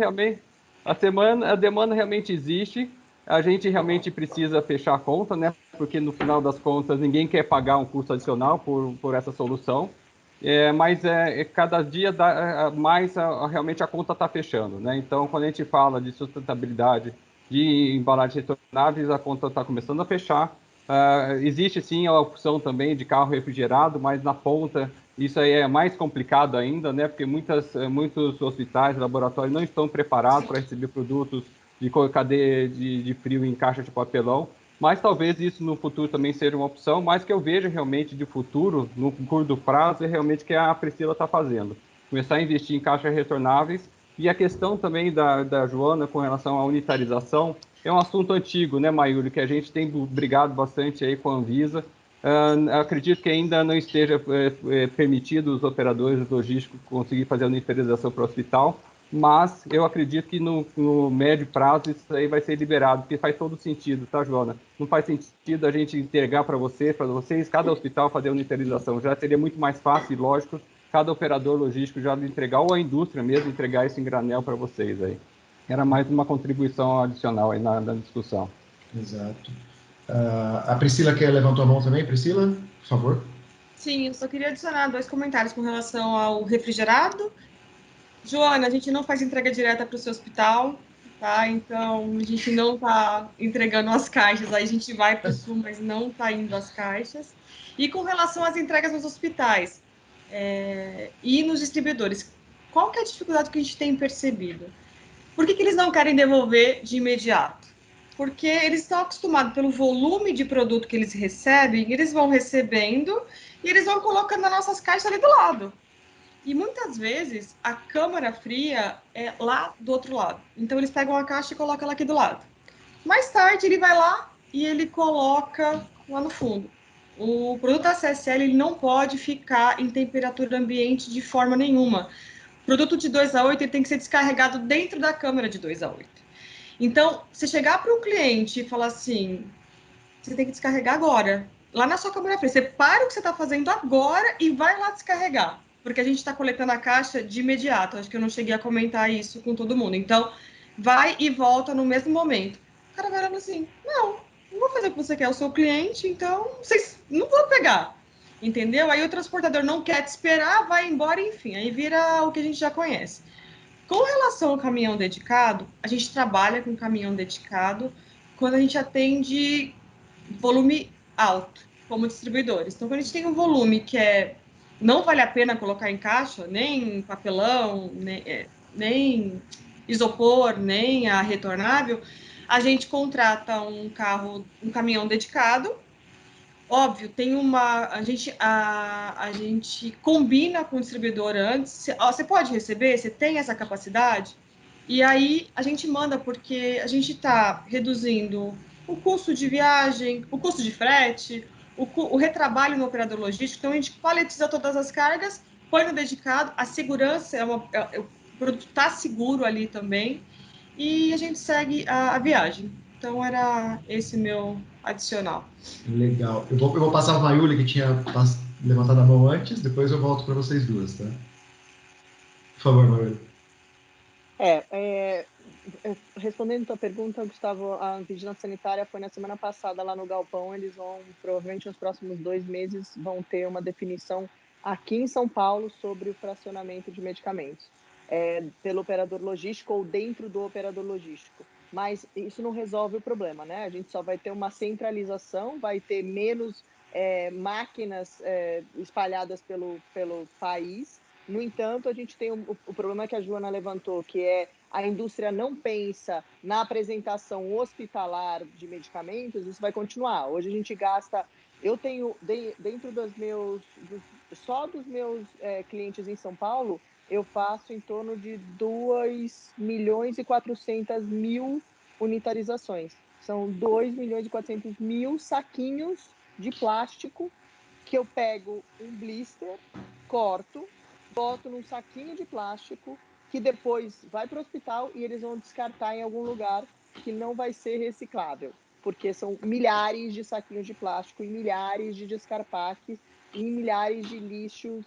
realmente existe. A gente realmente precisa fechar a conta, né? Porque no final das contas ninguém quer pagar um custo adicional por essa solução. Mas cada dia mais realmente a conta está fechando, né? Então, quando a gente fala de sustentabilidade de embalagens retornáveis, a conta está começando a fechar. Existe sim a opção também de carro refrigerado, mas na ponta isso aí é mais complicado ainda, né? Porque muitos hospitais, laboratórios não estão preparados para receber produtos de cadeia de frio em caixa de papelão. Mas talvez isso no futuro também seja uma opção, mas que eu vejo realmente de futuro, no curto prazo, é realmente que a Priscila está fazendo. Começar a investir em caixas retornáveis. E a questão também da Joana com relação à unitarização é um assunto antigo, né, Mayuri, que a gente tem brigado bastante aí com a Anvisa. Acredito que ainda não esteja permitido os operadores logísticos conseguir fazer a unitarização para o hospital, mas eu acredito que no médio prazo isso aí vai ser liberado, porque faz todo sentido, tá, Joana? Não faz sentido a gente entregar para vocês, cada hospital fazer a unitarização. Já seria muito mais fácil e lógico cada operador logístico já entregar, ou a indústria mesmo, entregar isso em granel para vocês aí. Era mais uma contribuição adicional aí na discussão.
Exato. A Priscila levantou a mão também. Priscila, por favor.
Sim, eu só queria adicionar 2 comentários com relação ao refrigerado. Joana, a gente não faz entrega direta para o seu hospital, tá? Então, a gente não está entregando as caixas, aí a gente vai para o sul, mas não está indo as caixas. E com relação às entregas nos hospitais e nos distribuidores, qual que é a dificuldade que a gente tem percebido? Por que eles não querem devolver de imediato? Porque eles estão acostumados pelo volume de produto que eles recebem, eles vão recebendo e eles vão colocando nas nossas caixas ali do lado. E muitas vezes a câmara fria é lá do outro lado. Então eles pegam a caixa e colocam ela aqui do lado. Mais tarde ele vai lá e ele coloca lá no fundo. O produto ACSL ele não pode ficar em temperatura ambiente de forma nenhuma. O produto de 2 a 8 ele tem que ser descarregado dentro da câmara de 2 a 8. Então, se chegar para um cliente e falar assim, você tem que descarregar agora, lá na sua câmara fria, você para o que você está fazendo agora e vai lá descarregar, porque a gente está coletando a caixa de imediato. Acho que eu não cheguei a comentar isso com todo mundo. Então, vai e volta no mesmo momento. O cara vai olhando assim, não vou fazer o que você quer, o seu cliente, então vocês não vão pegar. Entendeu? Aí o transportador não quer te esperar, vai embora, enfim, aí vira o que a gente já conhece. Com relação ao caminhão dedicado, a gente trabalha com caminhão dedicado quando a gente atende volume alto. como distribuidores. Então, quando a gente tem um volume que não vale a pena colocar em caixa, nem papelão, nem isopor, nem a retornável, a gente contrata um caminhão dedicado. Óbvio, a gente combina com o distribuidor antes. Você pode receber? Você tem essa capacidade? E aí a gente manda, porque a gente está reduzindo o custo de viagem, o custo de frete, o retrabalho no operador logístico. Então a gente paletiza todas as cargas, põe no dedicado, a segurança o produto está seguro ali também, e a gente segue a viagem. Então era esse meu adicional.
Legal. Eu vou passar para a Mayuli, que tinha levantado a mão antes, depois eu volto para vocês duas, tá? Por favor, Mayuli.
Respondendo a tua pergunta, Gustavo, a Vigilância Sanitária foi na semana passada lá no Galpão. Eles vão, provavelmente nos próximos 2 meses, vão ter uma definição aqui em São Paulo sobre o fracionamento de medicamentos, pelo operador logístico ou dentro do operador logístico. Mas isso não resolve o problema, né? A gente só vai ter uma centralização, vai ter menos máquinas espalhadas pelo país. No entanto, a gente tem o problema que a Joana levantou, que é a indústria não pensa na apresentação hospitalar de medicamentos. Isso vai continuar. Hoje a gente gasta... Eu tenho, dentro dos meus clientes em São Paulo, eu faço em torno de 2.400.000 unitarizações. São 2.400.000 saquinhos de plástico que eu pego um blister, corto, boto num saquinho de plástico, que depois vai para o hospital e eles vão descartar em algum lugar que não vai ser reciclável, porque são milhares de saquinhos de plástico e milhares de descarpaques e milhares de lixos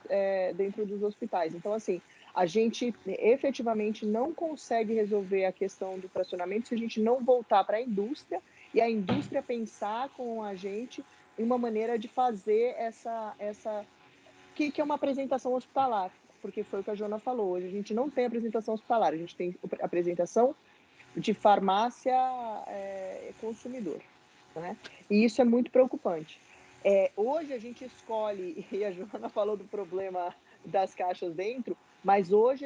dentro dos hospitais. Então, assim, a gente efetivamente não consegue resolver a questão do fracionamento se a gente não voltar para a indústria e a indústria pensar com a gente em uma maneira de fazer que é uma apresentação hospitalar, porque foi o que a Joana falou. Hoje a gente não tem apresentação hospitalar, a gente tem apresentação de farmácia consumidor, né? E isso é muito preocupante. Hoje a gente escolhe, e a Joana falou do problema das caixas dentro, mas hoje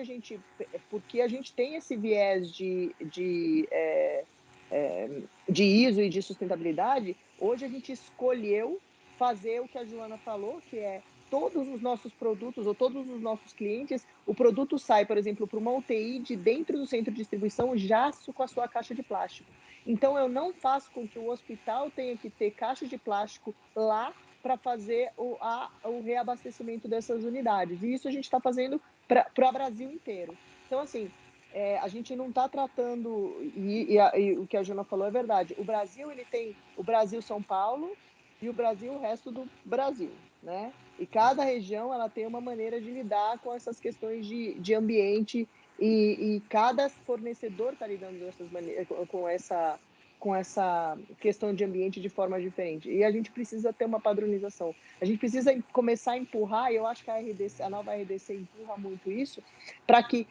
porque a gente tem esse viés de ISO e de sustentabilidade, hoje a gente escolheu fazer o que a Joana falou, que é todos os nossos produtos ou todos os nossos clientes, o produto sai, por exemplo, para uma UTI de dentro do centro de distribuição já com a sua caixa de plástico. Então, eu não faço com que o hospital tenha que ter caixa de plástico lá para fazer o reabastecimento dessas unidades. E isso a gente está fazendo para o Brasil inteiro. Então, assim, a gente não está tratando, e o que a Joana falou é verdade, o Brasil ele tem o Brasil São Paulo e o Brasil o resto do Brasil, né? E cada região ela tem uma maneira de lidar com essas questões de ambiente e cada fornecedor está lidando com essa questão de ambiente de forma diferente. E a gente precisa ter uma padronização. A gente precisa começar a empurrar, e eu acho que a nova RDC empurra muito isso, para que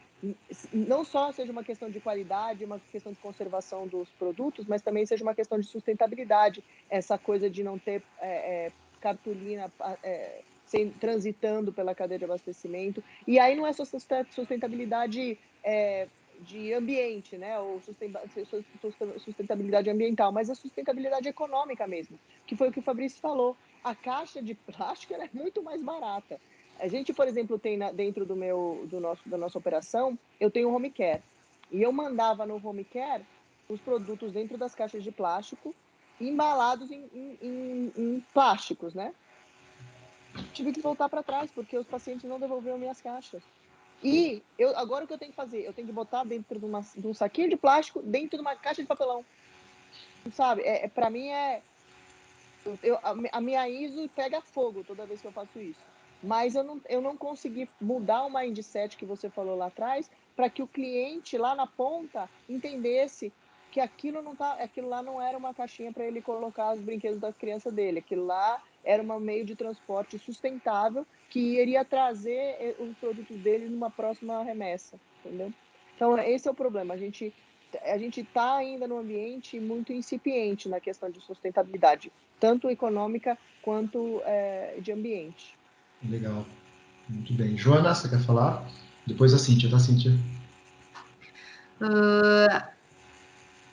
não só seja uma questão de qualidade, uma questão de conservação dos produtos, mas também seja uma questão de sustentabilidade. Essa coisa de não ter cartolina transitando pela cadeia de abastecimento. E aí não é só sustentabilidade de ambiente, né, ou sustentabilidade ambiental, mas a sustentabilidade econômica mesmo, que foi o que o Fabrício falou. A caixa de plástico é muito mais barata. A gente, por exemplo, tem dentro da nossa operação, eu tenho o home care. E eu mandava no home care os produtos dentro das caixas de plástico, embalados em plásticos, né? Tive que voltar para trás, porque os pacientes não devolviam minhas caixas. E agora o que eu tenho que fazer? Eu tenho que botar dentro de um saquinho de plástico, dentro de uma caixa de papelão. Sabe? Para mim a minha ISO pega fogo toda vez que eu faço isso. Mas eu não consegui mudar o mindset que você falou lá atrás para que o cliente lá na ponta entendesse que aquilo lá não era uma caixinha para ele colocar os brinquedos da criança dele. Aquilo lá era um meio de transporte sustentável que iria trazer os produtos dele numa próxima remessa, entendeu? Então, esse é o problema. A gente a gente está ainda num ambiente muito incipiente na questão de sustentabilidade, tanto econômica quanto de ambiente.
Legal, muito bem. Joana, você quer falar? Depois a Cíntia, tá, Cíntia?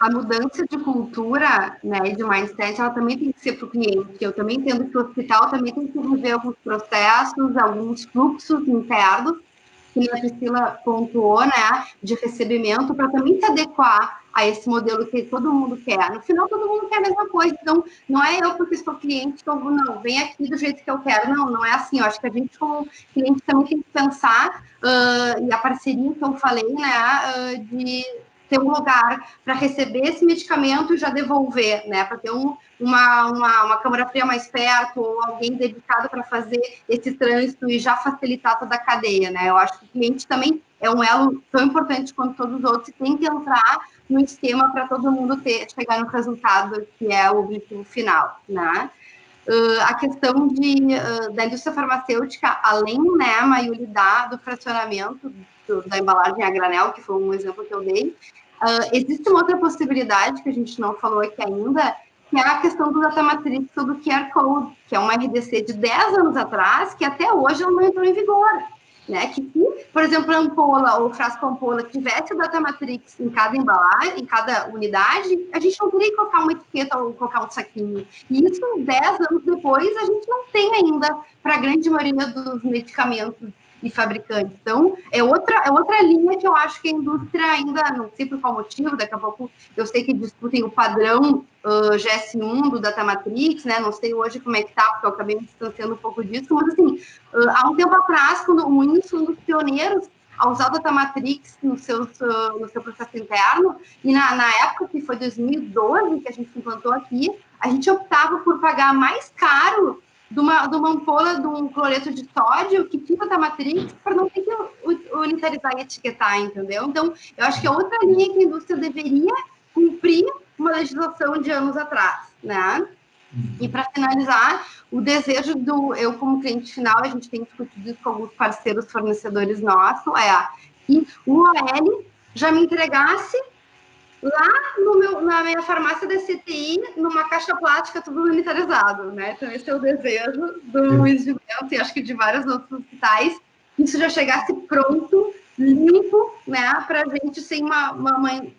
A mudança de cultura, né, de mindset, ela também tem que ser para o cliente. Eu também entendo que o hospital também tem que rever alguns processos, alguns fluxos internos, que a Priscila pontuou, né, de recebimento, para também se adequar a esse modelo que todo mundo quer. No final, todo mundo quer a mesma coisa. Então, não é eu, porque sou cliente, que eu vou, não, vem aqui do jeito que eu quero. Não, não é assim. Eu acho que a gente, como cliente, também tem que pensar, e a parceria que eu falei, né, de ter um lugar para receber esse medicamento e já devolver, né, para ter uma câmara fria mais perto, ou alguém dedicado para fazer esse trânsito e já facilitar toda a cadeia, né? Eu acho que o cliente também é um elo tão importante quanto todos os outros e tem que entrar no esquema para todo mundo chegar no resultado que é o objetivo final, né? A questão da indústria farmacêutica, além, né, Mayuli, do fracionamento da embalagem a granel, que foi um exemplo que eu dei, existe uma outra possibilidade que a gente não falou aqui ainda, que é a questão do Data Matrix ou do QR Code, que é uma RDC de 10 anos atrás, que até hoje ela não entrou em vigor. Né? Que se, por exemplo, a ampola ou frasco ampola tivesse o Data Matrix em cada embalagem, em cada unidade, a gente não teria que colocar uma etiqueta ou colocar um saquinho. E isso, 10 anos depois, a gente não tem ainda para a grande maioria dos medicamentos e fabricantes. Então, é outra linha que eu acho que a indústria ainda, não sei por qual motivo, daqui a pouco eu sei que discutem o padrão GS1 do Data Matrix, né? Não sei hoje como é que tá, porque eu acabei me distanciando um pouco disso, mas assim, há um tempo atrás, quando o Moinhos foi um dos pioneiros a usar o Data Matrix no seu processo interno, e na época, que foi 2012, que a gente implantou aqui, a gente optava por pagar mais caro de uma ampola de um cloreto de sódio que tinha Data Matrix para não ter que unitarizar e etiquetar, entendeu? Então, eu acho que é outra linha que a indústria deveria cumprir uma legislação de anos atrás, né? E para finalizar, o desejo eu como cliente final, a gente tem discutido isso com alguns parceiros fornecedores nossos, que o OL já me entregasse lá na minha farmácia da CTI, numa caixa plástica, tudo unitarizado, né? Então, esse é o desejo do Luiz de Bento e acho que de vários outros hospitais, que isso já chegasse pronto, limpo, né? Para a gente sem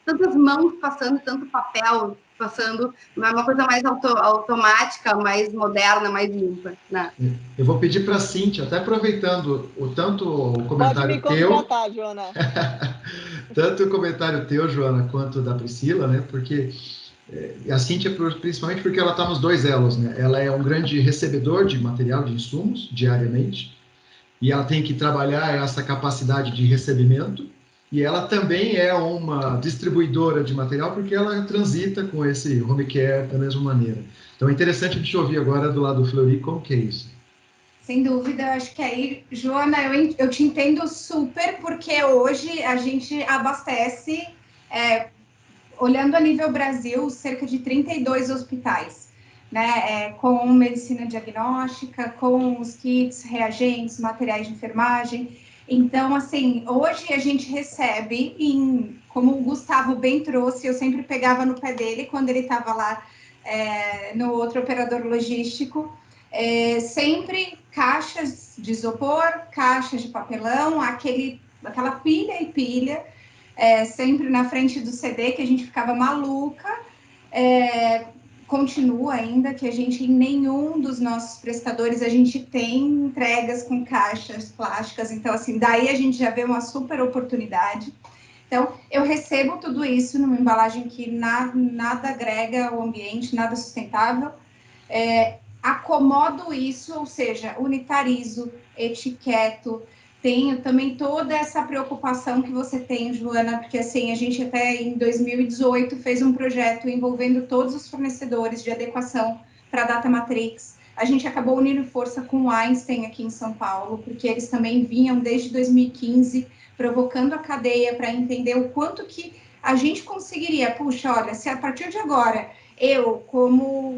tantas mãos passando, tanto papel passando, uma coisa mais automática, mais moderna, mais limpa, né?
Eu vou pedir para a Cíntia, até aproveitando tanto o comentário
Pode me contratar, Joana.
Tanto o comentário teu, Joana, quanto da Priscila, né? Porque a Cíntia, principalmente porque ela está nos dois elos, né? Ela é um grande recebedor de material, de insumos, diariamente, e ela tem que trabalhar essa capacidade de recebimento, e ela também é uma distribuidora de material, porque ela transita com esse home care da mesma maneira. Então é interessante a gente ouvir agora do lado do Fleury como que é isso.
Sem dúvida, acho que aí, Joana, eu te entendo super, porque hoje a gente abastece, olhando a nível Brasil, cerca de 32 hospitais, né, com medicina diagnóstica, com os kits, reagentes, materiais de enfermagem. Então, assim, hoje a gente recebe, como o Gustavo bem trouxe, eu sempre pegava no pé dele quando ele estava lá no outro operador logístico, sempre caixas de isopor, caixas de papelão, aquela pilha e pilha, sempre na frente do CD, que a gente ficava maluca. Continua ainda que a gente, em nenhum dos nossos prestadores, a gente tem entregas com caixas plásticas, então assim, daí a gente já vê uma super oportunidade. Então, eu recebo tudo isso numa embalagem que nada agrega ao ambiente, nada sustentável, acomodo isso, ou seja, unitarizo, etiqueto, tenho também toda essa preocupação que você tem, Joana, porque assim, a gente até em 2018 fez um projeto envolvendo todos os fornecedores de adequação para a Data Matrix. A gente acabou unindo força com o Einstein aqui em São Paulo, porque eles também vinham desde 2015 provocando a cadeia para entender o quanto que a gente conseguiria. Puxa, olha, se a partir de agora eu, como,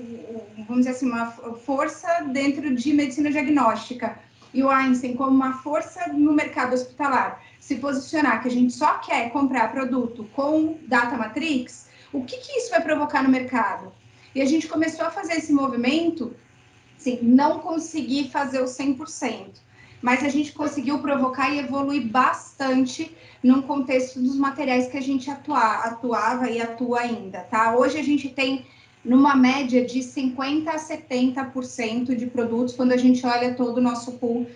vamos dizer assim, uma força dentro de medicina diagnóstica, e o Einstein como uma força no mercado hospitalar, se posicionar que a gente só quer comprar produto com data matrix, o que isso vai provocar no mercado? E a gente começou a fazer esse movimento, assim, não consegui fazer o 100%, mas a gente conseguiu provocar e evoluir bastante num contexto dos materiais que a gente atuava e atua ainda, tá? Hoje a gente tem numa média de 50% a 70% de produtos, quando a gente olha todo o nosso pool,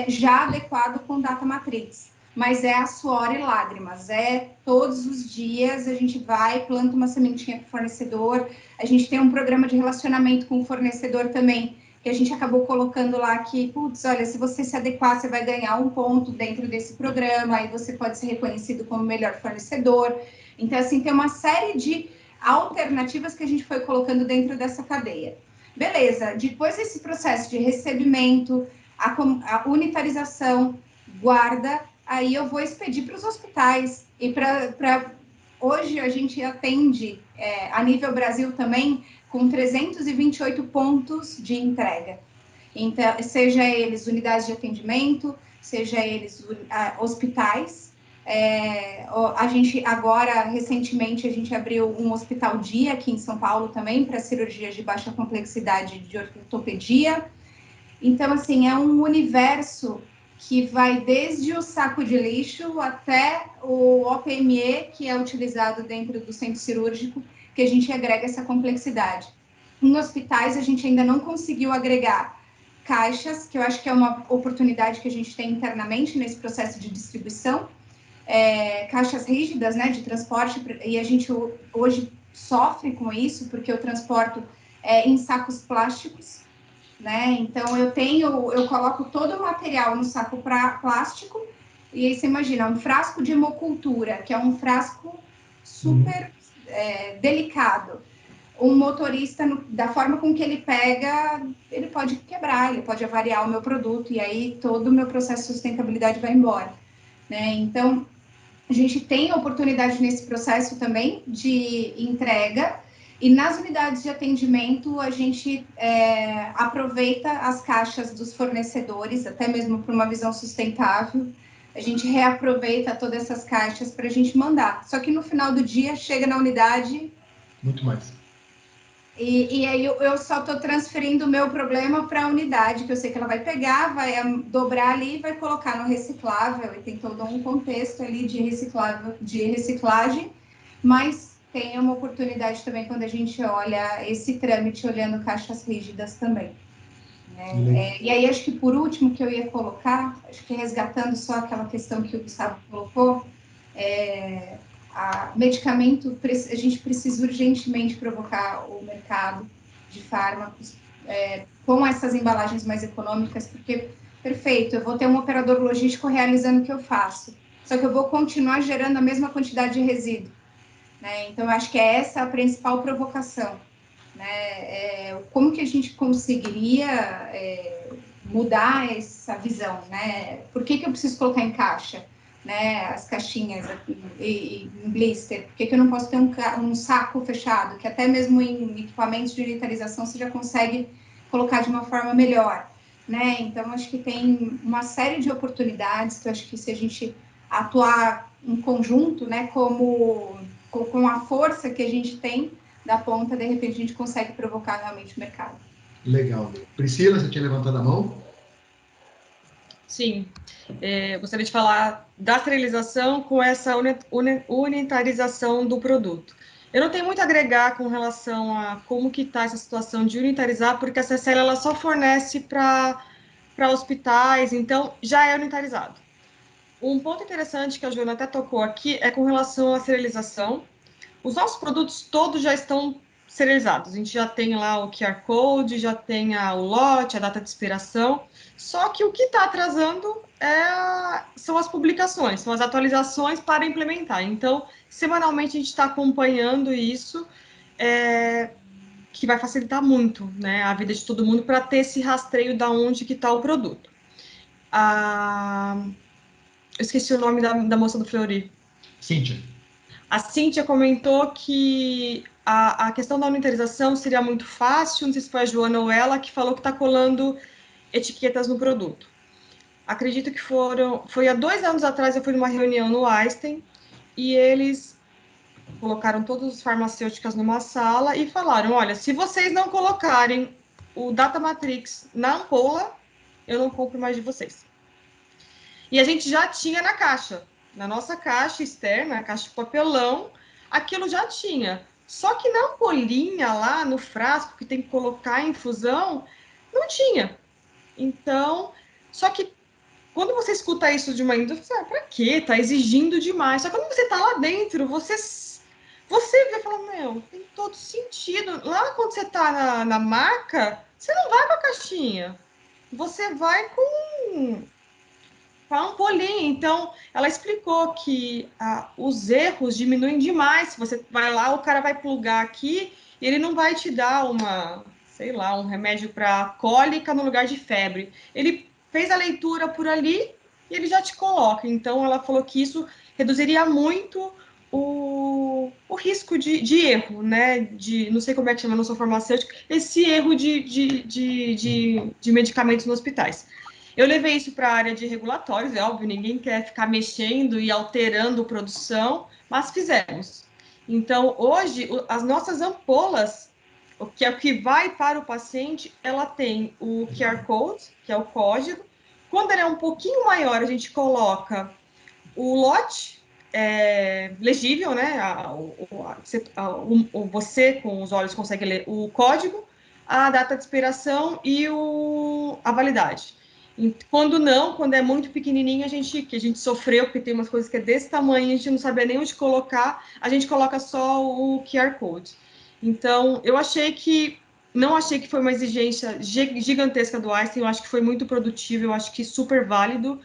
já adequado com data matrix. Mas é a suor e lágrimas, todos os dias a gente vai, planta uma sementinha com o fornecedor, a gente tem um programa de relacionamento com o fornecedor também, que a gente acabou colocando lá que, putz, olha, se você se adequar, você vai ganhar um ponto dentro desse programa, aí você pode ser reconhecido como melhor fornecedor. Então, assim, tem uma série de alternativas que a gente foi colocando dentro dessa cadeia. Beleza, depois desse processo de recebimento, a unitarização, guarda, aí eu vou expedir para os hospitais. E hoje a gente atende, a nível Brasil também, com 328 pontos de entrega. Então, seja eles unidades de atendimento, seja eles hospitais. A gente agora, recentemente, a gente abriu um hospital dia aqui em São Paulo também, para cirurgias de baixa complexidade de ortopedia. Então, assim, é um universo que vai desde o saco de lixo até o OPME, que é utilizado dentro do centro cirúrgico, que a gente agrega essa complexidade. Em hospitais, a gente ainda não conseguiu agregar caixas, que eu acho que é uma oportunidade que a gente tem internamente nesse processo de distribuição, caixas rígidas, né, de transporte, e a gente hoje sofre com isso, porque eu transporto em sacos plásticos, né, então eu coloco todo o material no saco plástico, e aí você imagina, um frasco de hemocultura, que é um frasco super delicado, um motorista, da forma com que ele pega, ele pode quebrar, ele pode avariar o meu produto, e aí todo o meu processo de sustentabilidade vai embora, né? Então, a gente tem oportunidade nesse processo também de entrega, e nas unidades de atendimento, a gente aproveita as caixas dos fornecedores, até mesmo para uma visão sustentável, a gente reaproveita todas essas caixas para a gente mandar. Só que no final do dia, chega na unidade...
Muito mais.
E aí eu só estou transferindo o meu problema para a unidade, que eu sei que ela vai pegar, vai dobrar ali e vai colocar no reciclável, e tem todo um contexto ali de reciclagem, mas tem uma oportunidade também quando a gente olha esse trâmite, olhando caixas rígidas também. Né? E aí, acho que por último que eu ia colocar, acho que resgatando só aquela questão que o Gustavo colocou, medicamento, a gente precisa urgentemente provocar o mercado de fármacos com essas embalagens mais econômicas, porque, perfeito, eu vou ter um operador logístico realizando o que eu faço, só que eu vou continuar gerando a mesma quantidade de resíduo, né? Então, eu acho que essa a principal provocação, né? Como que a gente conseguiria mudar essa visão, né? Por que eu preciso colocar em caixa? Né, as caixinhas em blister, por que eu não posso ter um saco fechado, que até mesmo em equipamentos de unitarização você já consegue colocar de uma forma melhor, né? Então, acho que tem uma série de oportunidades que eu acho que se a gente atuar em conjunto, né, com a força que a gente tem da ponta, de repente a gente consegue provocar realmente o mercado.
Legal. Priscila, você tinha levantado a mão?
Sim, gostaria de falar da esterilização com essa unitarização do produto. Eu não tenho muito a agregar com relação a como que está essa situação de unitarizar, porque a CCL ela só fornece para hospitais, então já é unitarizado. Um ponto interessante que a Joana até tocou aqui é com relação à esterilização. Os nossos produtos todos já estão serializados. A gente já tem lá o QR Code, já tem o lote, a data de expiração. Só que o que está atrasando são as publicações, são as atualizações para implementar. Então, semanalmente a gente está acompanhando isso, que vai facilitar muito, né, a vida de todo mundo para ter esse rastreio de onde que está o produto. Eu esqueci o nome da moça do Fleury.
Cíntia.
A Cíntia comentou que a questão da unitarização seria muito fácil, não sei se foi a Joana ou ela, que falou que está colando etiquetas no produto. acredito que foi há 2 anos atrás, eu fui numa reunião no Einstein, e eles colocaram todas as farmacêuticas numa sala e falaram, olha, se vocês não colocarem o Data Matrix na ampola, eu não compro mais de vocês. E a gente já tinha na caixa, na nossa caixa externa, a caixa de papelão, aquilo já tinha. Só que na ampolinha lá, no frasco que tem que colocar em infusão, não tinha. Então, só que quando você escuta isso de uma indústria, pra quê? Tá exigindo demais. Só que quando você tá lá dentro, você vai falar, meu, tem todo sentido. Lá quando você tá na marca, você não vai com a caixinha. Você vai com a ampolinha. Então, ela explicou que os erros diminuem demais. Se você vai lá, o cara vai plugar aqui e ele não vai te dar sei lá, um remédio para cólica no lugar de febre. Ele fez a leitura por ali e ele já te coloca. Então, ela falou que isso reduziria muito o risco de erro, né? Não sei como é que chama, não sou farmacêutica, esse erro de medicamentos nos hospitais. Eu levei isso para a área de regulatórios, é óbvio, ninguém quer ficar mexendo e alterando produção, mas fizemos. Então, hoje, as nossas ampolas, que é o que vai para o paciente, ela tem o QR Code, que é o código. Quando ele é um pouquinho maior, a gente coloca o lote, legível, né? Você, com os olhos, consegue ler o código, a data de expiração e a validade. Quando é muito pequenininho, que a gente sofreu, porque tem umas coisas que é desse tamanho, a gente não sabia nem onde colocar, a gente coloca só o QR Code. Então, não achei que foi uma exigência gigantesca do Einstein, eu acho que foi muito produtivo, eu acho que super válido,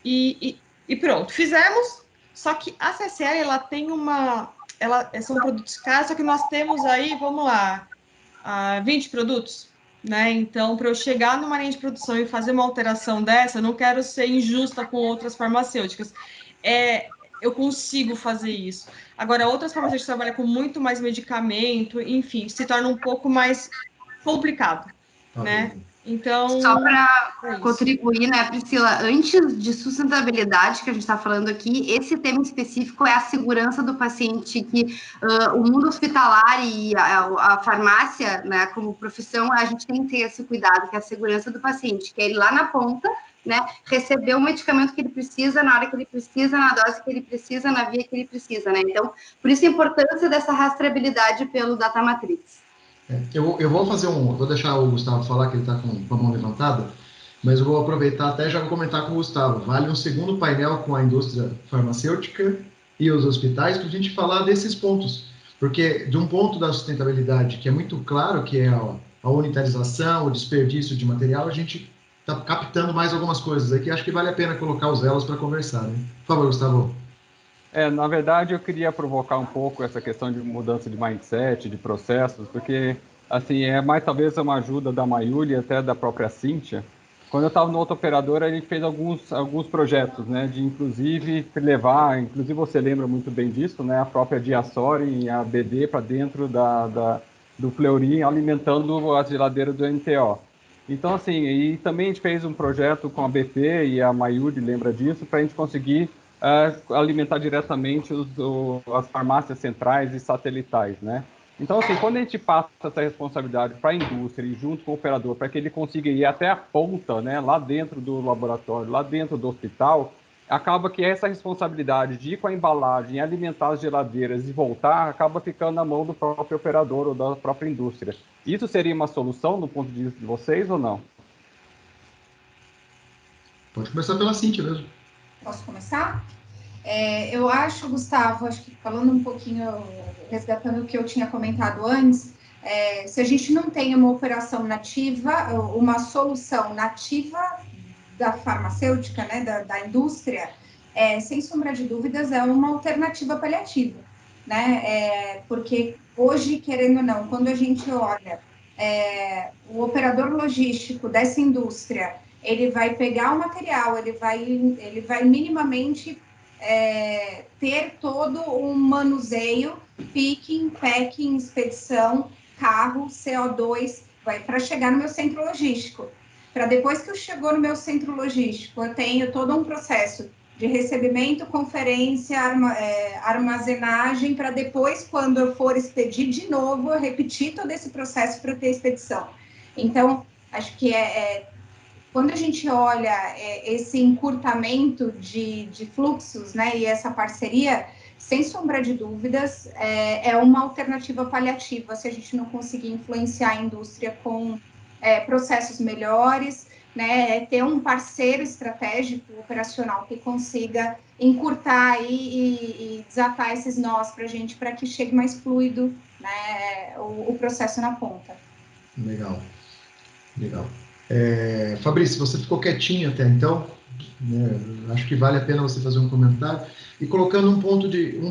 e pronto, fizemos, só que a CCL, ela tem são produtos caros, só que nós temos aí, vamos lá, 20 produtos, né? Então, para eu chegar numa linha de produção e fazer uma alteração dessa, eu não quero ser injusta com outras farmacêuticas. Eu consigo fazer isso. Agora, outras farmacêuticas trabalham com muito mais medicamento, enfim, se torna um pouco mais complicado, né? Então,
só para contribuir, né, Priscila, antes de sustentabilidade que a gente está falando aqui, esse tema específico é a segurança do paciente, que o mundo hospitalar e a farmácia, né, como profissão, a gente tem que ter esse cuidado, que é a segurança do paciente, que é ele lá na ponta, né, receber o medicamento que ele precisa, na hora que ele precisa, na dose que ele precisa, na via que ele precisa, né? Então, por isso a importância dessa rastreabilidade pelo Data Matrix.
Eu vou fazer vou deixar o Gustavo falar, que ele está com a mão levantada, mas eu vou aproveitar até já vou comentar com o Gustavo. Vale um segundo painel com a indústria farmacêutica e os hospitais para a gente falar desses pontos, porque de um ponto da sustentabilidade que é muito claro, que é a unitarização, o desperdício de material, a gente está captando mais algumas coisas aqui, acho que vale a pena colocar os elos para conversar, né? Por favor, Gustavo.
Na verdade, eu queria provocar um pouco essa questão de mudança de mindset, de processos, porque, assim, é mais talvez uma ajuda da Mayuli e até da própria Cíntia. Quando eu estava no outra operadora, a gente fez alguns projetos, né, de inclusive levar, inclusive você lembra muito bem disso, né, a própria Diasori e a BD para dentro do Fleury, alimentando as geladeiras do NTO. Então, assim, e também a gente fez um projeto com a BP e a Mayuri, lembra disso, para a gente conseguir alimentar diretamente as farmácias centrais e satelitais, né? Então, assim, quando a gente passa essa responsabilidade para a indústria e junto com o operador, para que ele consiga ir até a ponta, né, lá dentro do laboratório, lá dentro do hospital, acaba que essa responsabilidade de ir com a embalagem, alimentar as geladeiras e voltar, acaba ficando na mão do próprio operador ou da própria indústria. Isso seria uma solução do ponto de vista de vocês ou não?
Pode começar pela Cíntia mesmo.
Posso começar? Eu acho, Gustavo, acho que falando um pouquinho, resgatando o que eu tinha comentado antes, se a gente não tem uma operação nativa, uma solução nativa da farmacêutica, né, da indústria, sem sombra de dúvidas, é uma alternativa paliativa, né? Porque hoje, querendo ou não, quando a gente olha o operador logístico dessa indústria, ele vai pegar o material, ele vai minimamente ter todo um manuseio, picking, packing, expedição, carro, CO2, vai para chegar no meu centro logístico. para depois que eu chegou no meu centro logístico, eu tenho todo um processo de recebimento, conferência, armazenagem, para depois, quando eu for expedir de novo, eu repetir todo esse processo para ter expedição. Então, acho que quando a gente olha esse encurtamento de fluxos, né, e essa parceria, sem sombra de dúvidas, é uma alternativa paliativa se a gente não conseguir influenciar a indústria com processos melhores, né, ter um parceiro estratégico operacional que consiga encurtar e desatar esses nós para a gente, para que chegue mais fluido, né, o processo na ponta.
Legal, legal. Fabrício, você ficou quietinho até então, né? Acho que vale a pena você fazer um comentário e colocando um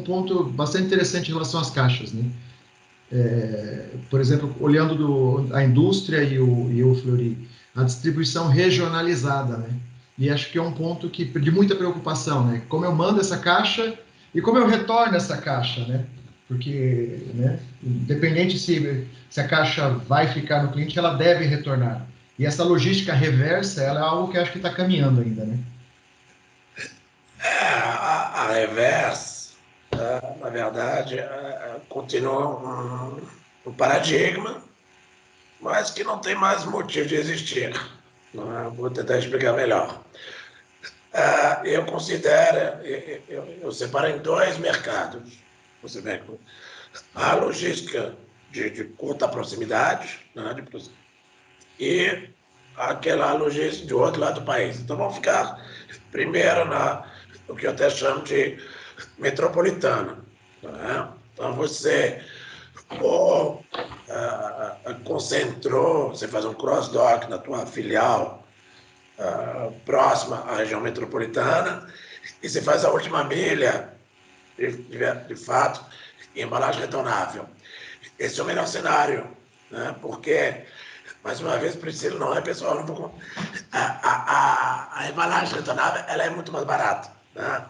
ponto bastante interessante em relação às caixas, né? Por exemplo, olhando a indústria e o Fleury, a distribuição regionalizada, né? E acho que é um ponto de muita preocupação, né? Como eu mando essa caixa e como eu retorno essa caixa, né? Porque, né, independente se a caixa vai ficar no cliente, ela deve retornar. E essa logística reversa, ela é algo que acho que está caminhando ainda, né?
A reversa, na verdade, continua um paradigma, mas que não tem mais motivo de existir. Vou tentar explicar melhor. Eu considero, eu separo em dois mercados. Você vê, a logística de curta proximidade, né, e aquela logística do outro lado do país. Então, vamos ficar primeiro no que eu até chamo de metropolitana. Né? Então, você concentrou, você faz um cross-dock na tua filial próxima à região metropolitana e você faz a última milha, de fato, em embalagem retornável. Esse é o melhor cenário, né? Porque, mais uma vez, Priscila, não é pessoal, não vou... a embalagem retornável ela é muito mais barata. Né?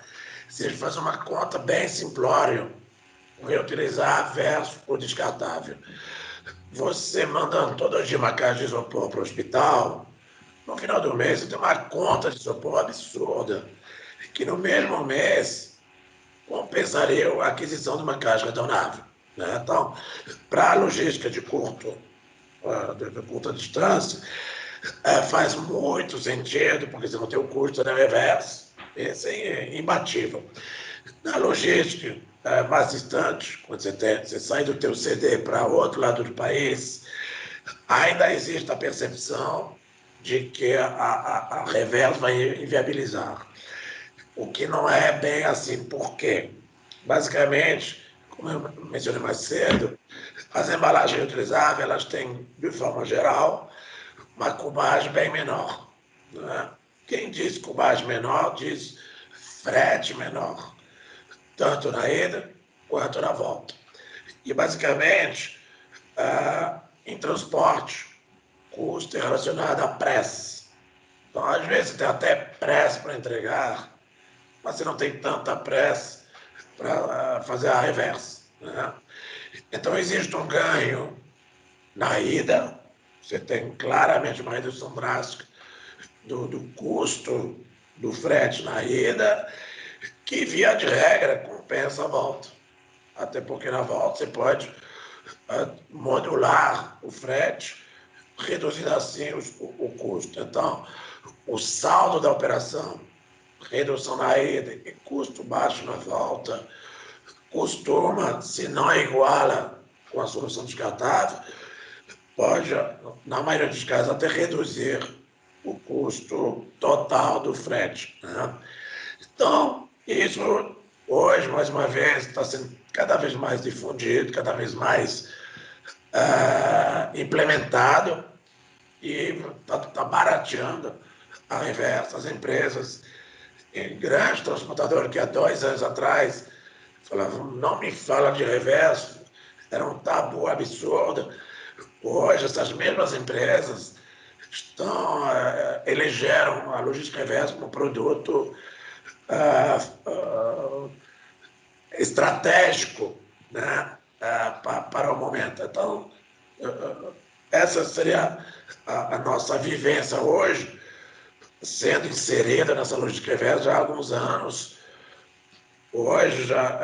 Se a gente faz uma conta bem simplória, reutilizar versus o descartável, você mandando todo dia uma caixa de isopor para o hospital, no final do mês você tem uma conta de isopor absurda, que no mesmo mês compensaria a aquisição de uma caixa retornável. Né? Então, para a logística de curta distância, faz muito sentido, porque você não tem o custo da reversa, esse é imbatível. Na logística mais distante, quando você sai do teu CD para outro lado do país, ainda existe a percepção de que a reversa vai inviabilizar. O que não é bem assim, por quê? Basicamente, como eu mencionei mais cedo, as embalagens reutilizáveis, elas têm, de forma geral, uma cubagem bem menor. Né? Quem diz cubagem menor, diz frete menor, tanto na ida quanto na volta. E, basicamente, em transporte, custo é relacionado à pressa. Então, às vezes, você tem até pressa para entregar, mas você não tem tanta pressa para fazer a reversa. Né? Então, existe um ganho na ida, você tem claramente uma redução drástica do custo do frete na ida, que, via de regra, compensa a volta. Até porque na volta você pode modular o frete, reduzindo assim o custo. Então, o saldo da operação, redução na ida e custo baixo na volta, costuma, se não iguala com a solução descartável, pode, na maioria dos casos, até reduzir o custo total do frete. Né? Então, isso hoje, mais uma vez, está sendo cada vez mais difundido, cada vez mais implementado e está barateando a reversa. As empresas, grandes transportadoras que há 2 anos atrás falavam, não me fala de reverso, era um tabu absurdo. Hoje, essas mesmas empresas elegeram a logística reversa como produto estratégico, né, para o momento. Então, essa seria a nossa vivência hoje, sendo inserida nessa logística reversa já há alguns anos. Hoje já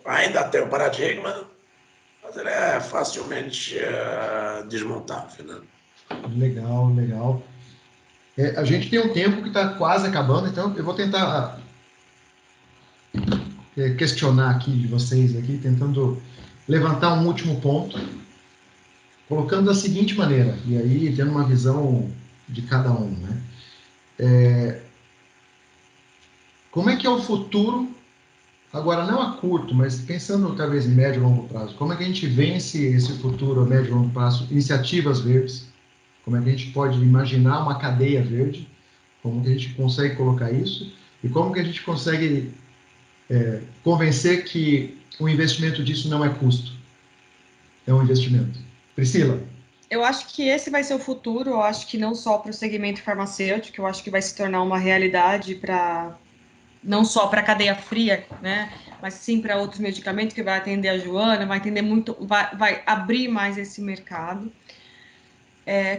ainda tem o paradigma, mas ele é facilmente desmontável, né?
Legal, legal. A gente tem um tempo que está quase acabando, então eu vou tentar questionar aqui de vocês, aqui, tentando levantar um último ponto, colocando da seguinte maneira, e aí tendo uma visão de cada um, né? Como é que é o futuro, agora não a curto, mas pensando talvez em médio e longo prazo, como é que a gente vence esse futuro a médio e longo prazo? Iniciativas verdes, como é que a gente pode imaginar uma cadeia verde, como que a gente consegue colocar isso, e como que a gente consegue convencer que o investimento disso não é custo, é um investimento. Priscila?
Eu acho que esse vai ser o futuro, eu acho que não só para o segmento farmacêutico, eu acho que vai se tornar uma realidade não só para a cadeia fria, né, mas sim para outros medicamentos, que vai atender a Joana, vai atender muito, vai abrir mais esse mercado.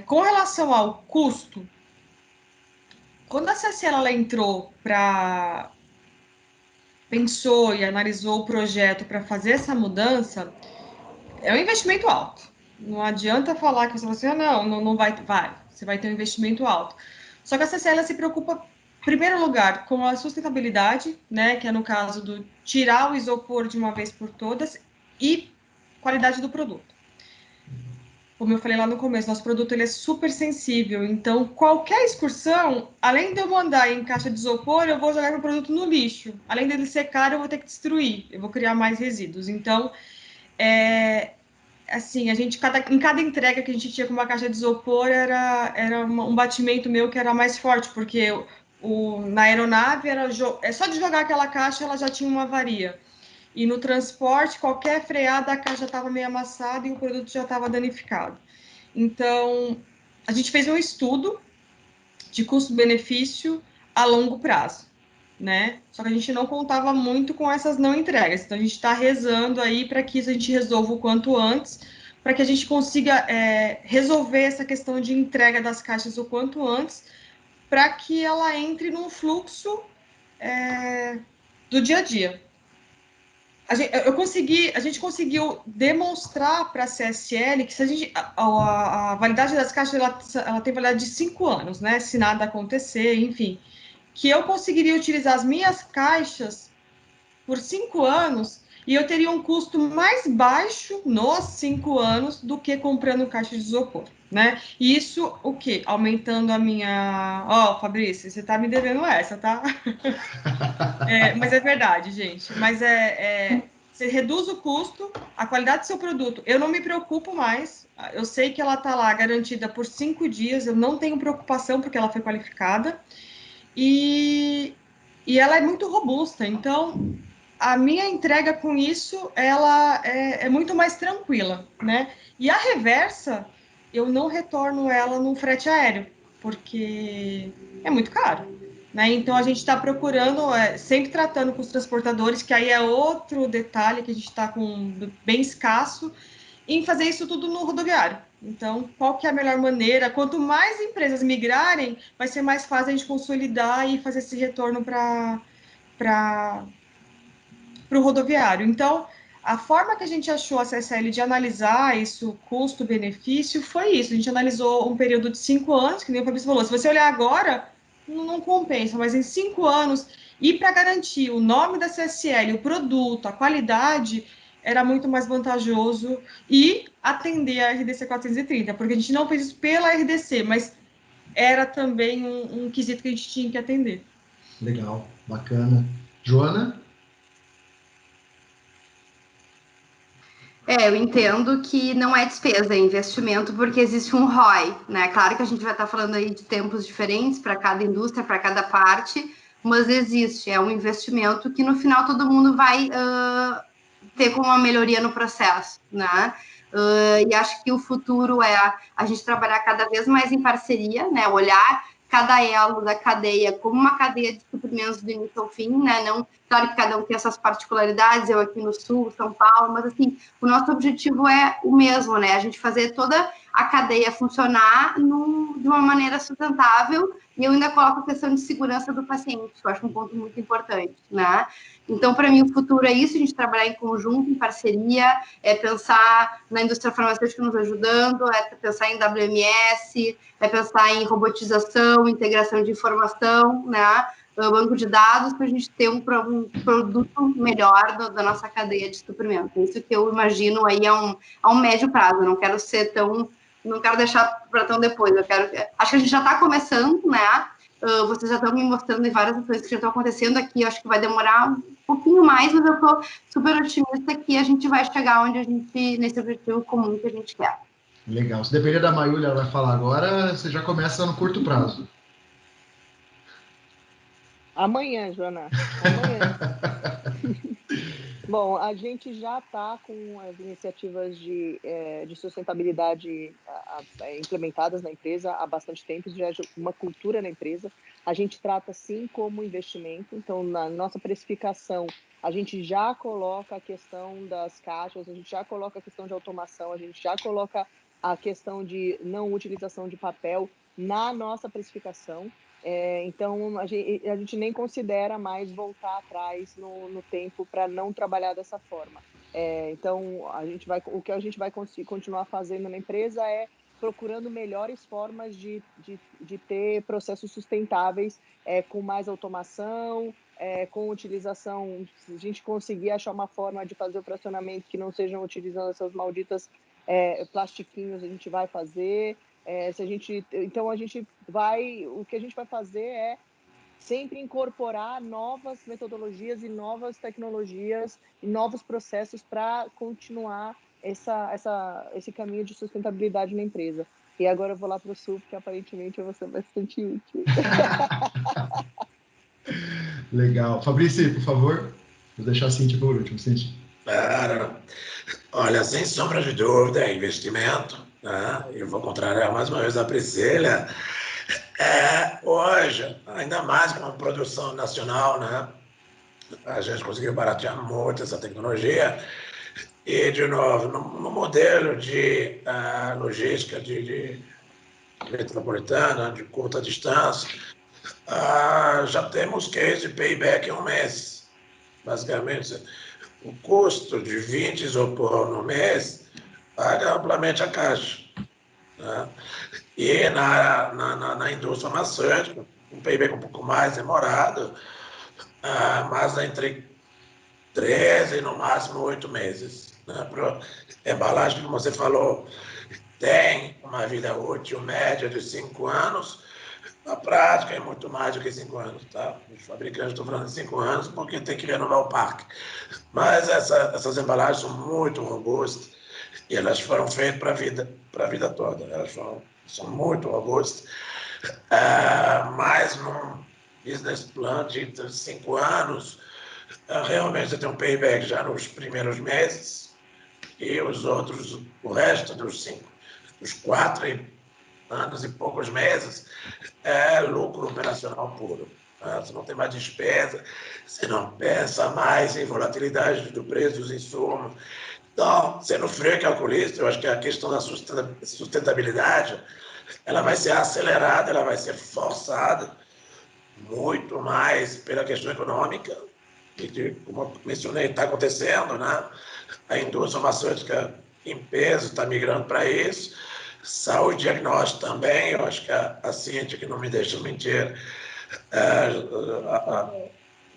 Com relação ao custo, quando a CSL ela entrou pensou e analisou o projeto para fazer essa mudança, é um investimento alto. Não adianta falar que você não vai, você vai ter um investimento alto. Só que a CSL se preocupa, em primeiro lugar, com a sustentabilidade, né, que é no caso do tirar o isopor de uma vez por todas, e qualidade do produto. Como eu falei lá no começo, nosso produto ele é super sensível, então qualquer excursão, além de eu mandar em caixa de isopor, eu vou jogar meu produto no lixo. Além dele secar, eu vou ter que destruir, eu vou criar mais resíduos. Então, assim, em cada entrega que a gente tinha com uma caixa de isopor, era um batimento meu que era mais forte, porque na aeronave, só de jogar aquela caixa, ela já tinha uma avaria. E no transporte, qualquer freada, a caixa estava meio amassada e o produto já estava danificado. Então, a gente fez um estudo de custo-benefício a longo prazo, né? Só que a gente não contava muito com essas não entregas. Então, a gente está rezando aí para que isso a gente resolva o quanto antes, para que a gente consiga resolver essa questão de entrega das caixas o quanto antes, para que ela entre num fluxo do dia a dia. A gente conseguiu demonstrar para a CSL que se a validade das caixas ela tem validade de 5 anos, né? Se nada acontecer, enfim, que eu conseguiria utilizar as minhas caixas por 5 anos e eu teria um custo mais baixo nos 5 anos do que comprando caixa de isopor, né? E isso, o quê? Aumentando a minha... Fabrício, você tá me devendo essa, tá? Mas é verdade, gente. Mas você reduz o custo, a qualidade do seu produto. Eu não me preocupo mais. Eu sei que ela está lá garantida por 5 dias. Eu não tenho preocupação porque ela foi qualificada. E ela é muito robusta. Então, a minha entrega com isso, ela é muito mais tranquila, né? E a reversa, eu não retorno ela no frete aéreo, porque é muito caro. Né? Então, a gente está procurando, sempre tratando com os transportadores, que aí é outro detalhe que a gente está com bem escasso, em fazer isso tudo no rodoviário. Então, qual que é a melhor maneira? Quanto mais empresas migrarem, vai ser mais fácil a gente consolidar e fazer esse retorno para o rodoviário. Então, a forma que a gente achou a CSL de analisar isso, custo-benefício, foi isso. A gente analisou um período de 5 anos, que nem o Fabrício falou. Se você olhar agora, não compensa, mas em 5 anos, e para garantir o nome da CSL, o produto, a qualidade, era muito mais vantajoso e atender a RDC 430, porque a gente não fez isso pela RDC, mas era também um quesito que a gente tinha que atender.
Legal, bacana. Joana?
Eu entendo que não é despesa, é investimento, porque existe um ROI, né? Claro que a gente vai estar falando aí de tempos diferentes para cada indústria, para cada parte, mas existe, é um investimento que no final todo mundo vai ter como uma melhoria no processo, né? E acho que o futuro é a gente trabalhar cada vez mais em parceria, né? Olhar cada elo da cadeia como uma cadeia de suprimentos do início ao fim, né? Não, claro que cada um tem essas particularidades, eu aqui no Sul, São Paulo, mas assim, o nosso objetivo é o mesmo, né? A gente fazer toda a cadeia funcionar de uma maneira sustentável, e eu ainda coloco a questão de segurança do paciente, que eu acho um ponto muito importante, né? Então, para mim, o futuro é isso, a gente trabalhar em conjunto, em parceria, é pensar na indústria farmacêutica nos ajudando, é pensar em WMS, é pensar em robotização, integração de informação, né? Banco de dados, para a gente ter um produto melhor da nossa cadeia de suprimento. Isso que eu imagino aí a um médio prazo, eu não quero ser tão... Não quero deixar para tão depois, acho que a gente já está começando, né? Vocês já estão me mostrando em várias ações que já estão acontecendo aqui, eu acho que vai demorar um pouquinho mais, mas eu estou super otimista que a gente vai chegar onde a gente, nesse objetivo comum que a gente quer.
Legal. Se depender da Mayúlia, ela vai falar agora, você já começa no curto prazo.
Amanhã, Joana. Amanhã. Bom, a gente já está com as iniciativas de sustentabilidade implementadas na empresa há bastante tempo, já é uma cultura na empresa. A gente trata, sim, como investimento. Então, na nossa precificação, a gente já coloca a questão das caixas, a gente já coloca a questão de automação, a gente já coloca a questão de não utilização de papel na nossa precificação. Então, a gente nem considera mais voltar atrás no tempo para não trabalhar dessa forma. Então, o que a gente vai continuar fazendo na empresa é procurando melhores formas de ter processos sustentáveis, com mais automação, com utilização, se a gente conseguir achar uma forma de fazer o fracionamento que não sejam utilizando essas malditas plastiquinhos, a gente vai fazer. Então o que a gente vai fazer é sempre incorporar novas metodologias e novas tecnologias e novos processos para continuar esse caminho de sustentabilidade na empresa. E agora eu vou lá para o Sul, porque aparentemente eu vou ser bastante útil.
Legal. Fabrício, por favor, vou deixar a Cíntia por último. Cíntia.
Olha, sem sombra de dúvida, é investimento. Né? Eu vou contrariar mais uma vez a Priscila. Hoje, ainda mais com a produção nacional, né? A gente conseguiu baratear muito essa tecnologia. E, de novo, no modelo de logística de metropolitana, de curta distância, já temos case de payback em um mês. Basicamente, o custo de 20 isopor no mês paga amplamente a caixa. Né? E na indústria farmacêutica, um payback um pouco mais demorado, mas entre 13 e no máximo 8 meses. Né? Para embalagem, como você falou, tem uma vida útil média de 5 anos, na prática é muito mais do que 5 anos. Tá? Os fabricantes estão falando de 5 anos porque tem que renovar o parque. Mas essas embalagens são muito robustas e elas foram feitas para a vida toda. Elas são muito robustas. Mas num business plan de 5 anos, realmente você tem um payback já nos primeiros meses e o resto dos 4 anos e poucos meses é lucro operacional puro. Você não tem mais despesa, você não pensa mais em volatilidade do preço dos insumos. Então, sendo frio e calculista, eu acho que a questão da sustentabilidade ela vai ser acelerada, ela vai ser forçada muito mais pela questão econômica, e como eu mencionei, está acontecendo, né? A indústria farmacêutica em peso está migrando para isso, saúde e diagnóstico também, eu acho que a Cíntia, que não me deixa mentir,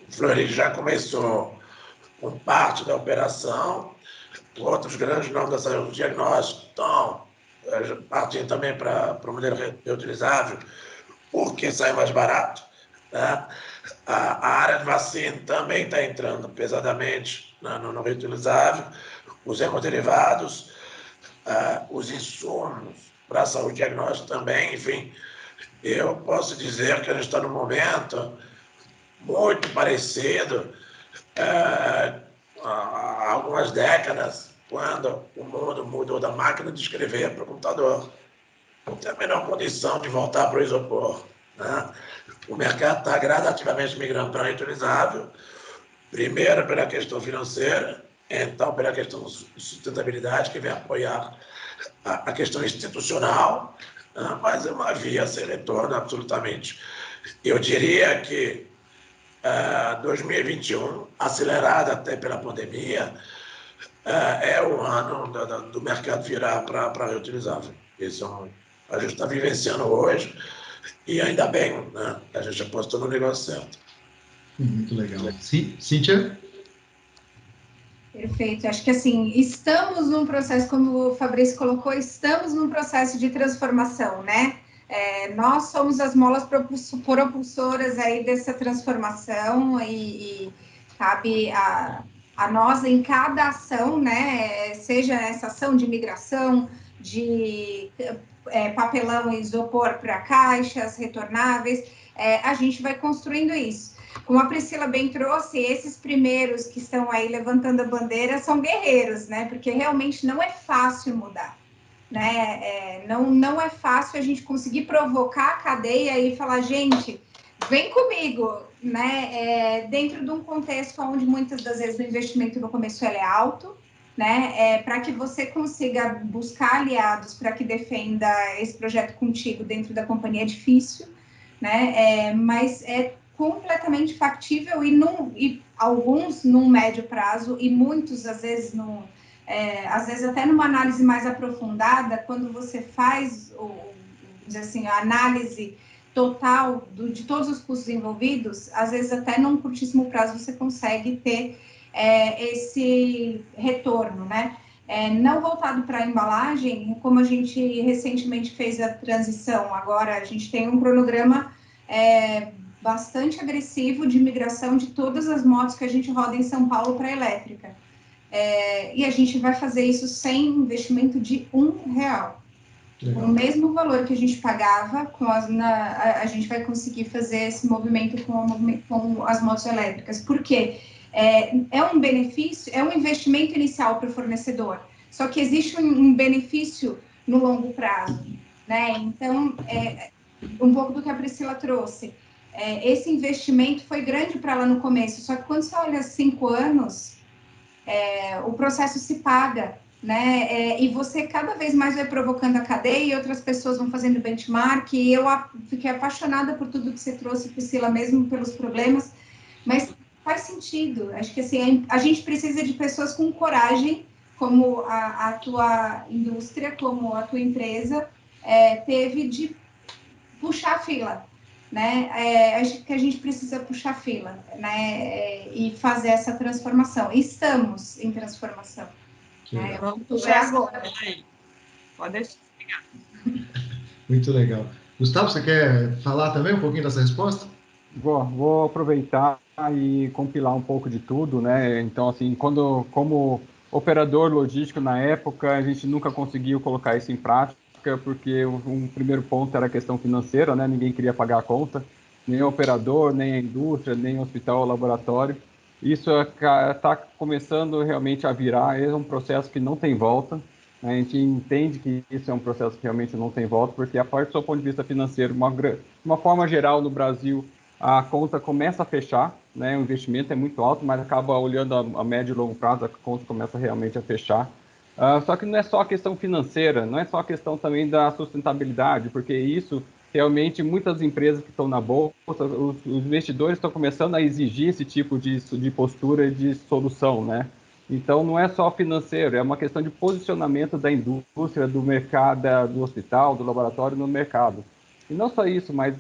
o Fleury já começou com parte da operação, outros grandes nomes da saúde e diagnóstico estão partindo também para o modelo reutilizável, porque sai mais barato. Né? A área de vacina também está entrando pesadamente no reutilizável, os hemoderivados, os insumos para a saúde diagnóstica também, enfim. Eu posso dizer que a gente está num momento muito parecido há algumas décadas, quando o mundo mudou da máquina de escrever para o computador. Não tem a menor condição de voltar para o isopor. Né? O mercado está gradativamente migrando para a reutilizável, primeiro pela questão financeira, Então, pela questão de sustentabilidade, que vem apoiar a questão institucional, mas é uma via sem retorno, absolutamente. Eu diria que 2021, acelerado até pela pandemia, é o ano do mercado virar para reutilizável. Isso a gente está vivenciando hoje, e ainda bem, né? A gente apostou no negócio certo.
Muito legal. Cíntia?
Perfeito. Acho que assim, estamos num processo, como o Fabrício colocou, estamos num processo de transformação, né? Nós somos as molas propulsoras aí dessa transformação e cabe a nós em cada ação, né? Seja essa ação de migração, de papelão e isopor para caixas retornáveis, a gente vai construindo isso. Como a Priscila bem trouxe, esses primeiros que estão aí levantando a bandeira são guerreiros, né? Porque realmente não é fácil mudar, né? Não é fácil a gente conseguir provocar a cadeia e falar, gente, vem comigo, né? Dentro de um contexto onde muitas das vezes o investimento no começo é alto, né? Para que você consiga buscar aliados para que defenda esse projeto contigo dentro da companhia é difícil, né? Mas é completamente factível e alguns num médio prazo e muitos às vezes às vezes até numa análise mais aprofundada, quando você faz assim, a análise total de todos os custos envolvidos, às vezes até num curtíssimo prazo você consegue ter esse retorno, né? Não voltado para a embalagem, como a gente recentemente fez a transição, agora a gente tem um cronograma bastante agressivo de migração de todas as motos que a gente roda em São Paulo para elétrica. E a gente vai fazer isso sem investimento de R$1. O mesmo valor que a gente pagava, a gente vai conseguir fazer esse movimento com as motos elétricas. Por quê? É um benefício, é um investimento inicial para o fornecedor, só que existe um benefício no longo prazo, né? Então, um pouco do que a Priscila trouxe, esse investimento foi grande para ela no começo, só que quando você olha 5 anos, o processo se paga, né? E você cada vez mais vai provocando a cadeia e outras pessoas vão fazendo benchmark, e eu fiquei apaixonada por tudo que você trouxe, Priscila, mesmo pelos problemas, mas faz sentido. Acho que assim, a gente precisa de pessoas com coragem, como a tua indústria, como a tua empresa teve de puxar a fila, né? Acho que a gente precisa puxar a fila, né? E fazer essa transformação. Estamos em transformação.
Vamos puxar agora. Pode deixar.
Muito legal. Gustavo, você quer falar também um pouquinho dessa resposta?
Vou aproveitar e compilar um pouco de tudo, né? Então, assim, como operador logístico na época, a gente nunca conseguiu colocar isso em prática, porque um primeiro ponto era a questão financeira, né? Ninguém queria pagar a conta, nem o operador, nem a indústria, nem o hospital ou laboratório. Isso está começando realmente a virar, é um processo que não tem volta, né? A gente entende que isso é um processo que realmente não tem volta, porque a partir do ponto de vista financeiro, de uma forma geral no Brasil, a conta começa a fechar, né? O investimento é muito alto, mas acaba olhando a médio e longo prazo, a conta começa realmente a fechar. Só que não é só a questão financeira, não é só a questão também da sustentabilidade, porque isso realmente muitas empresas que estão na bolsa, os investidores estão começando a exigir esse tipo de postura e de solução, né? Então não é só financeiro, é uma questão de posicionamento da indústria, do mercado, do hospital, do laboratório no mercado. E não só isso, mas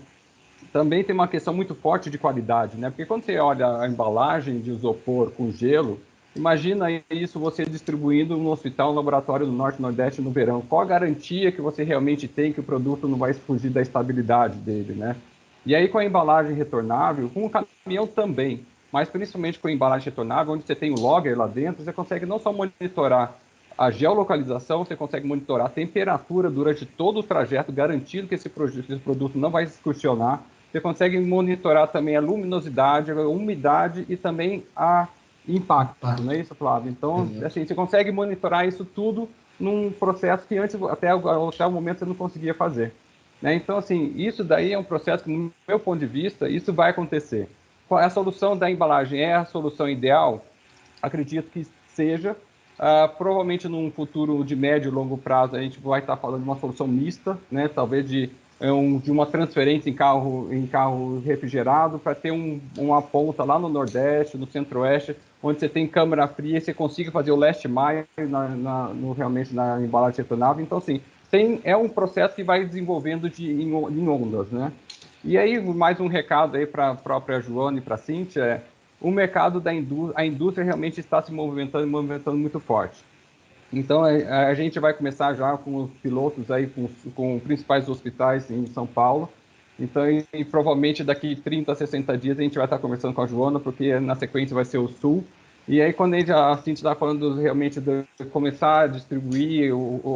também tem uma questão muito forte de qualidade, né? Porque quando você olha a embalagem de isopor com gelo, imagina isso você distribuindo no hospital, no laboratório do Norte e Nordeste no verão. Qual a garantia que você realmente tem que o produto não vai fugir da estabilidade dele, né? E aí com a embalagem retornável, com o caminhão também, mas principalmente com a embalagem retornável, onde você tem o logger lá dentro, você consegue não só monitorar a geolocalização, você consegue monitorar a temperatura durante todo o trajeto, garantindo que esse produto não vai excursionar. Você consegue monitorar também a luminosidade, a umidade e também a impacto, não é isso, Flávio? Então, assim, você consegue monitorar isso tudo num processo que antes, até o momento, você não conseguia fazer. Né? Então, assim, isso daí é um processo que, no meu ponto de vista, isso vai acontecer. A solução da embalagem é a solução ideal? Acredito que seja. Provavelmente num futuro de médio e longo prazo a gente vai estar falando de uma solução mista, né? Talvez de uma transferência em carro refrigerado para ter uma ponta lá no Nordeste, no Centro-Oeste, onde você tem câmara fria e você consiga fazer o last mile realmente na embalagem retornável. Então, assim, é um processo que vai desenvolvendo em ondas, né? E aí, mais um recado aí para a própria Joana e para a Cíntia, o mercado a indústria realmente está se movimentando muito forte. Então, a gente vai começar já com os pilotos aí, com principais hospitais em São Paulo. Então, provavelmente daqui 30 a 60 dias a gente vai estar conversando com a Joana, porque na sequência vai ser o Sul. E aí, quando a Cintia está falando realmente de começar a distribuir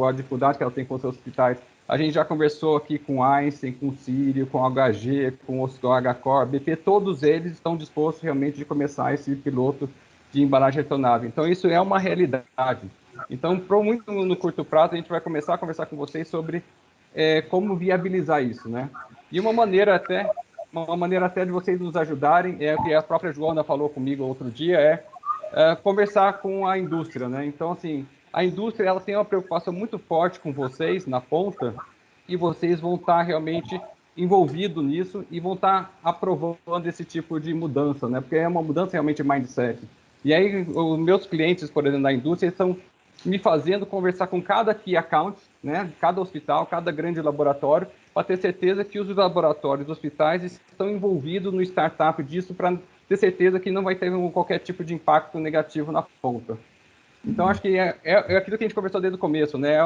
a dificuldade que ela tem com os hospitais, a gente já conversou aqui com a Einstein, com o Sírio, com o HG, com o HCor, BP, todos eles estão dispostos realmente de começar esse piloto de embalagem retornável. Então, isso é uma realidade. Então, muito no curto prazo, a gente vai começar a conversar com vocês sobre como viabilizar isso, né? E uma maneira até de vocês nos ajudarem, o que a própria Joana falou comigo outro dia, conversar com a indústria, né? Então, assim, a indústria ela tem uma preocupação muito forte com vocês na ponta e vocês vão estar realmente envolvidos nisso e vão estar aprovando esse tipo de mudança, né? Porque é uma mudança realmente de mindset. E aí, os meus clientes, por exemplo, da indústria, estão me fazendo conversar com cada key account, né? Cada hospital, cada grande laboratório, para ter certeza que os laboratórios, os hospitais estão envolvidos no startup disso para ter certeza que não vai ter qualquer tipo de impacto negativo na ponta. Então, acho que é aquilo que a gente conversou desde o começo, né?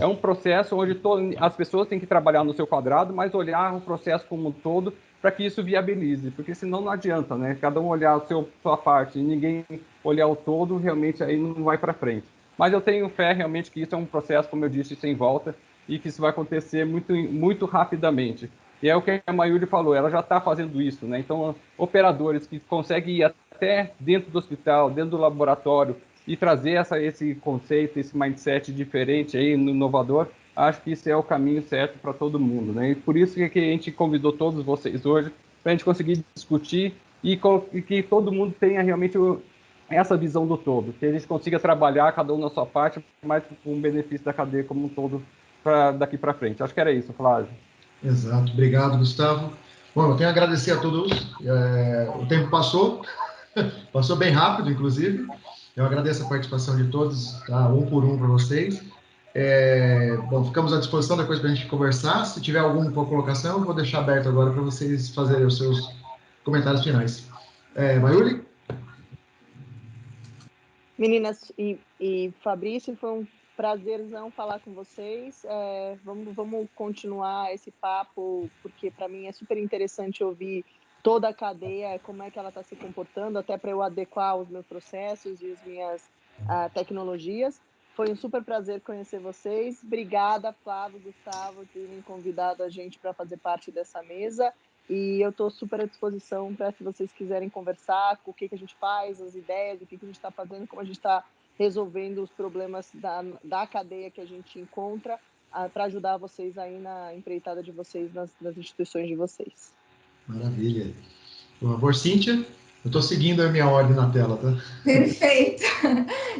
É um processo onde as pessoas têm que trabalhar no seu quadrado, mas olhar o processo como um todo para que isso viabilize, porque senão não adianta, né? Cada um olhar a sua parte e ninguém olhar o todo, realmente aí não vai para frente. Mas eu tenho fé realmente que isso é um processo, como eu disse, sem volta e que isso vai acontecer muito, muito rapidamente. E é o que a Mayuri falou, ela já está fazendo isso, né? Então, operadores que conseguem ir até dentro do hospital, dentro do laboratório e trazer esse conceito, esse mindset diferente aí, inovador, acho que isso é o caminho certo para todo mundo, né? E por isso que a gente convidou todos vocês hoje, para a gente conseguir discutir e que todo mundo tenha realmente essa visão do todo, que a gente consiga trabalhar cada um na sua parte, mas com o benefício da cadeia como um todo daqui para frente. Acho que era isso, Flávio.
Exato, obrigado, Gustavo. Bom, eu tenho a agradecer a todos. O tempo passou bem rápido, inclusive. Eu agradeço a participação de todos, tá? Um por um para vocês. Bom, ficamos à disposição depois para a gente conversar. Se tiver alguma colocação, eu vou deixar aberto agora para vocês fazerem os seus comentários finais. Mayuri?
Meninas e Fabrício, foi um prazerzão falar com vocês. Vamos continuar esse papo, porque para mim é super interessante ouvir toda a cadeia, como é que ela está se comportando, até para eu adequar os meus processos e as minhas tecnologias. Foi um super prazer conhecer vocês. Obrigada, Flávio, Gustavo, por terem convidado a gente para fazer parte dessa mesa. E eu estou super à disposição para, se vocês quiserem conversar, o que a gente faz, as ideias, o que a gente está fazendo, como a gente está resolvendo os problemas da cadeia que a gente encontra, para ajudar vocês aí na empreitada de vocês, nas instituições de vocês.
Maravilha. Por favor, Cíntia, eu estou seguindo a minha ordem na tela, tá?
Perfeito.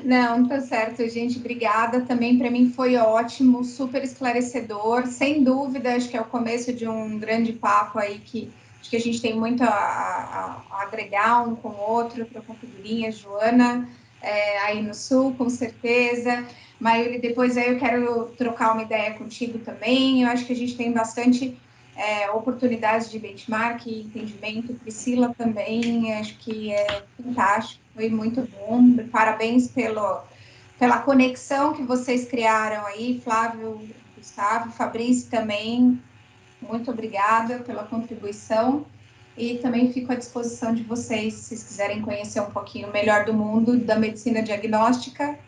Não, tá certo, gente. Obrigada. Também para mim foi ótimo, super esclarecedor. Sem dúvida, acho que é o começo de um grande papo aí que acho que a gente tem muito a agregar um com o outro, trocar figurinhas, Joana, aí no Sul, com certeza. Mayuri, depois aí eu quero trocar uma ideia contigo também. Eu acho que a gente tem bastante oportunidades de benchmark e entendimento. Priscila também, acho que é fantástico, foi muito bom. Parabéns pela conexão que vocês criaram aí, Flávio, Gustavo, Fabrício também, muito obrigada pela contribuição. E também fico à disposição de vocês, se vocês quiserem conhecer um pouquinho melhor do mundo da medicina diagnóstica.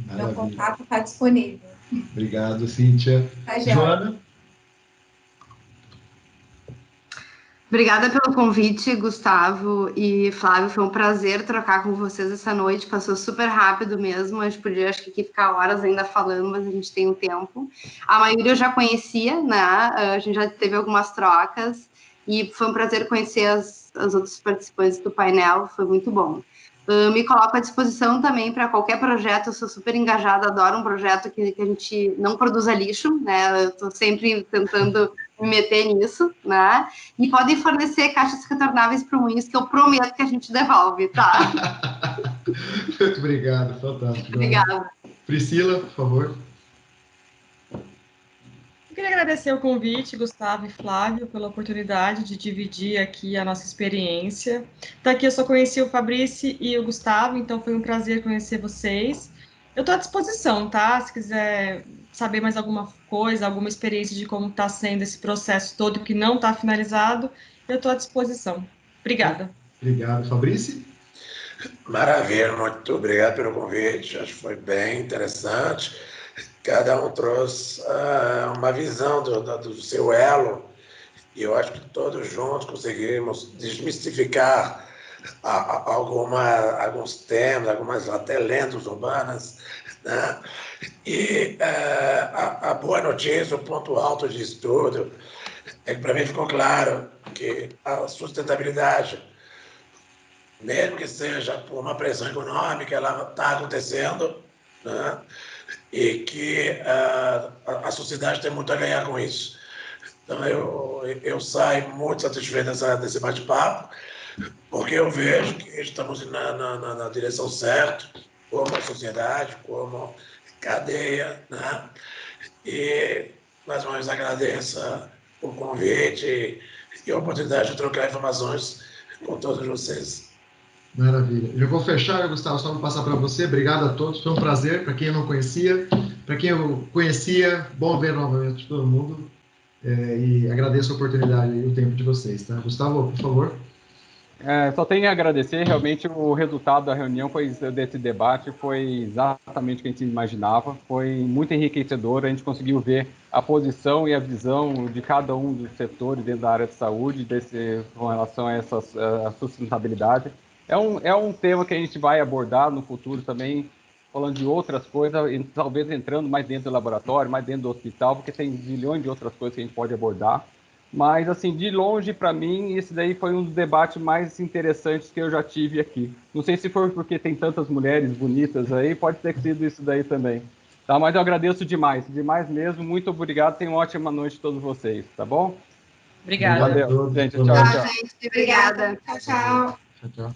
Maravilha.
Meu contato está disponível.
Obrigado, Cíntia. Joana?
Obrigada pelo convite, Gustavo e Flávio. Foi um prazer trocar com vocês essa noite. Passou super rápido mesmo. A gente podia, acho que, aqui ficar horas ainda falando, mas a gente tem um tempo. A maioria eu já conhecia, né? A gente já teve algumas trocas e foi um prazer conhecer as outros participantes do painel. Foi muito bom. Me coloco à disposição também para qualquer projeto, eu sou super engajada, adoro um projeto que a gente não produza lixo, né? Eu estou sempre tentando me meter nisso, né? E podem fornecer caixas retornáveis para o Moinhos, que eu prometo que a gente devolve, tá?
Muito obrigado, fantástico.
Obrigada.
Priscila, por favor.
Eu queria agradecer o convite, Gustavo e Flávio, pela oportunidade de dividir aqui a nossa experiência. Daqui eu só conheci o Fabrício e o Gustavo, então foi um prazer conhecer vocês. Eu estou à disposição, tá? Se quiser saber mais alguma coisa, alguma experiência de como está sendo esse processo todo que não está finalizado, eu estou à disposição. Obrigada.
Obrigado, Fabrício.
Maravilha, muito obrigado pelo convite, acho que foi bem interessante. Cada um trouxe uma visão do seu elo, e eu acho que todos juntos conseguimos desmistificar alguns temas, algumas até lendas urbanas, né? E a boa notícia, o ponto alto disso tudo, é que para mim ficou claro que a sustentabilidade, mesmo que seja por uma pressão econômica, ela está acontecendo, né? E que a sociedade tem muito a ganhar com isso. Então, eu saio muito satisfeito desse bate-papo, porque eu vejo que estamos na direção certa, como sociedade, como cadeia, né? E, mais uma vez, agradeço o convite e a oportunidade de trocar informações com todos vocês.
Maravilha. Eu vou fechar, Gustavo, só vou passar para você. Obrigado a todos, foi um prazer. Para quem eu não conhecia, para quem eu conhecia, bom ver novamente todo mundo. E agradeço a oportunidade e o tempo de vocês, tá? Gustavo, por favor.
Só tenho a agradecer, realmente o resultado da reunião desse debate foi exatamente o que a gente imaginava, foi muito enriquecedor, a gente conseguiu ver a posição e a visão de cada um dos setores dentro da área de saúde, com relação a essa sustentabilidade. É um tema que a gente vai abordar no futuro também, falando de outras coisas, talvez entrando mais dentro do laboratório, mais dentro do hospital, porque tem milhões de outras coisas que a gente pode abordar. Mas, assim, de longe, para mim, esse daí foi um dos debates mais interessantes que eu já tive aqui. Não sei se foi porque tem tantas mulheres bonitas aí, pode ter sido isso daí também. Tá? Mas eu agradeço demais, demais mesmo. Muito obrigado, tenham uma ótima noite a todos vocês, tá bom?
Obrigada.
Valeu, gente. Tchau,
Tá,
tchau.
gente. Obrigada.
Tchau, tchau.
Tchau, tchau.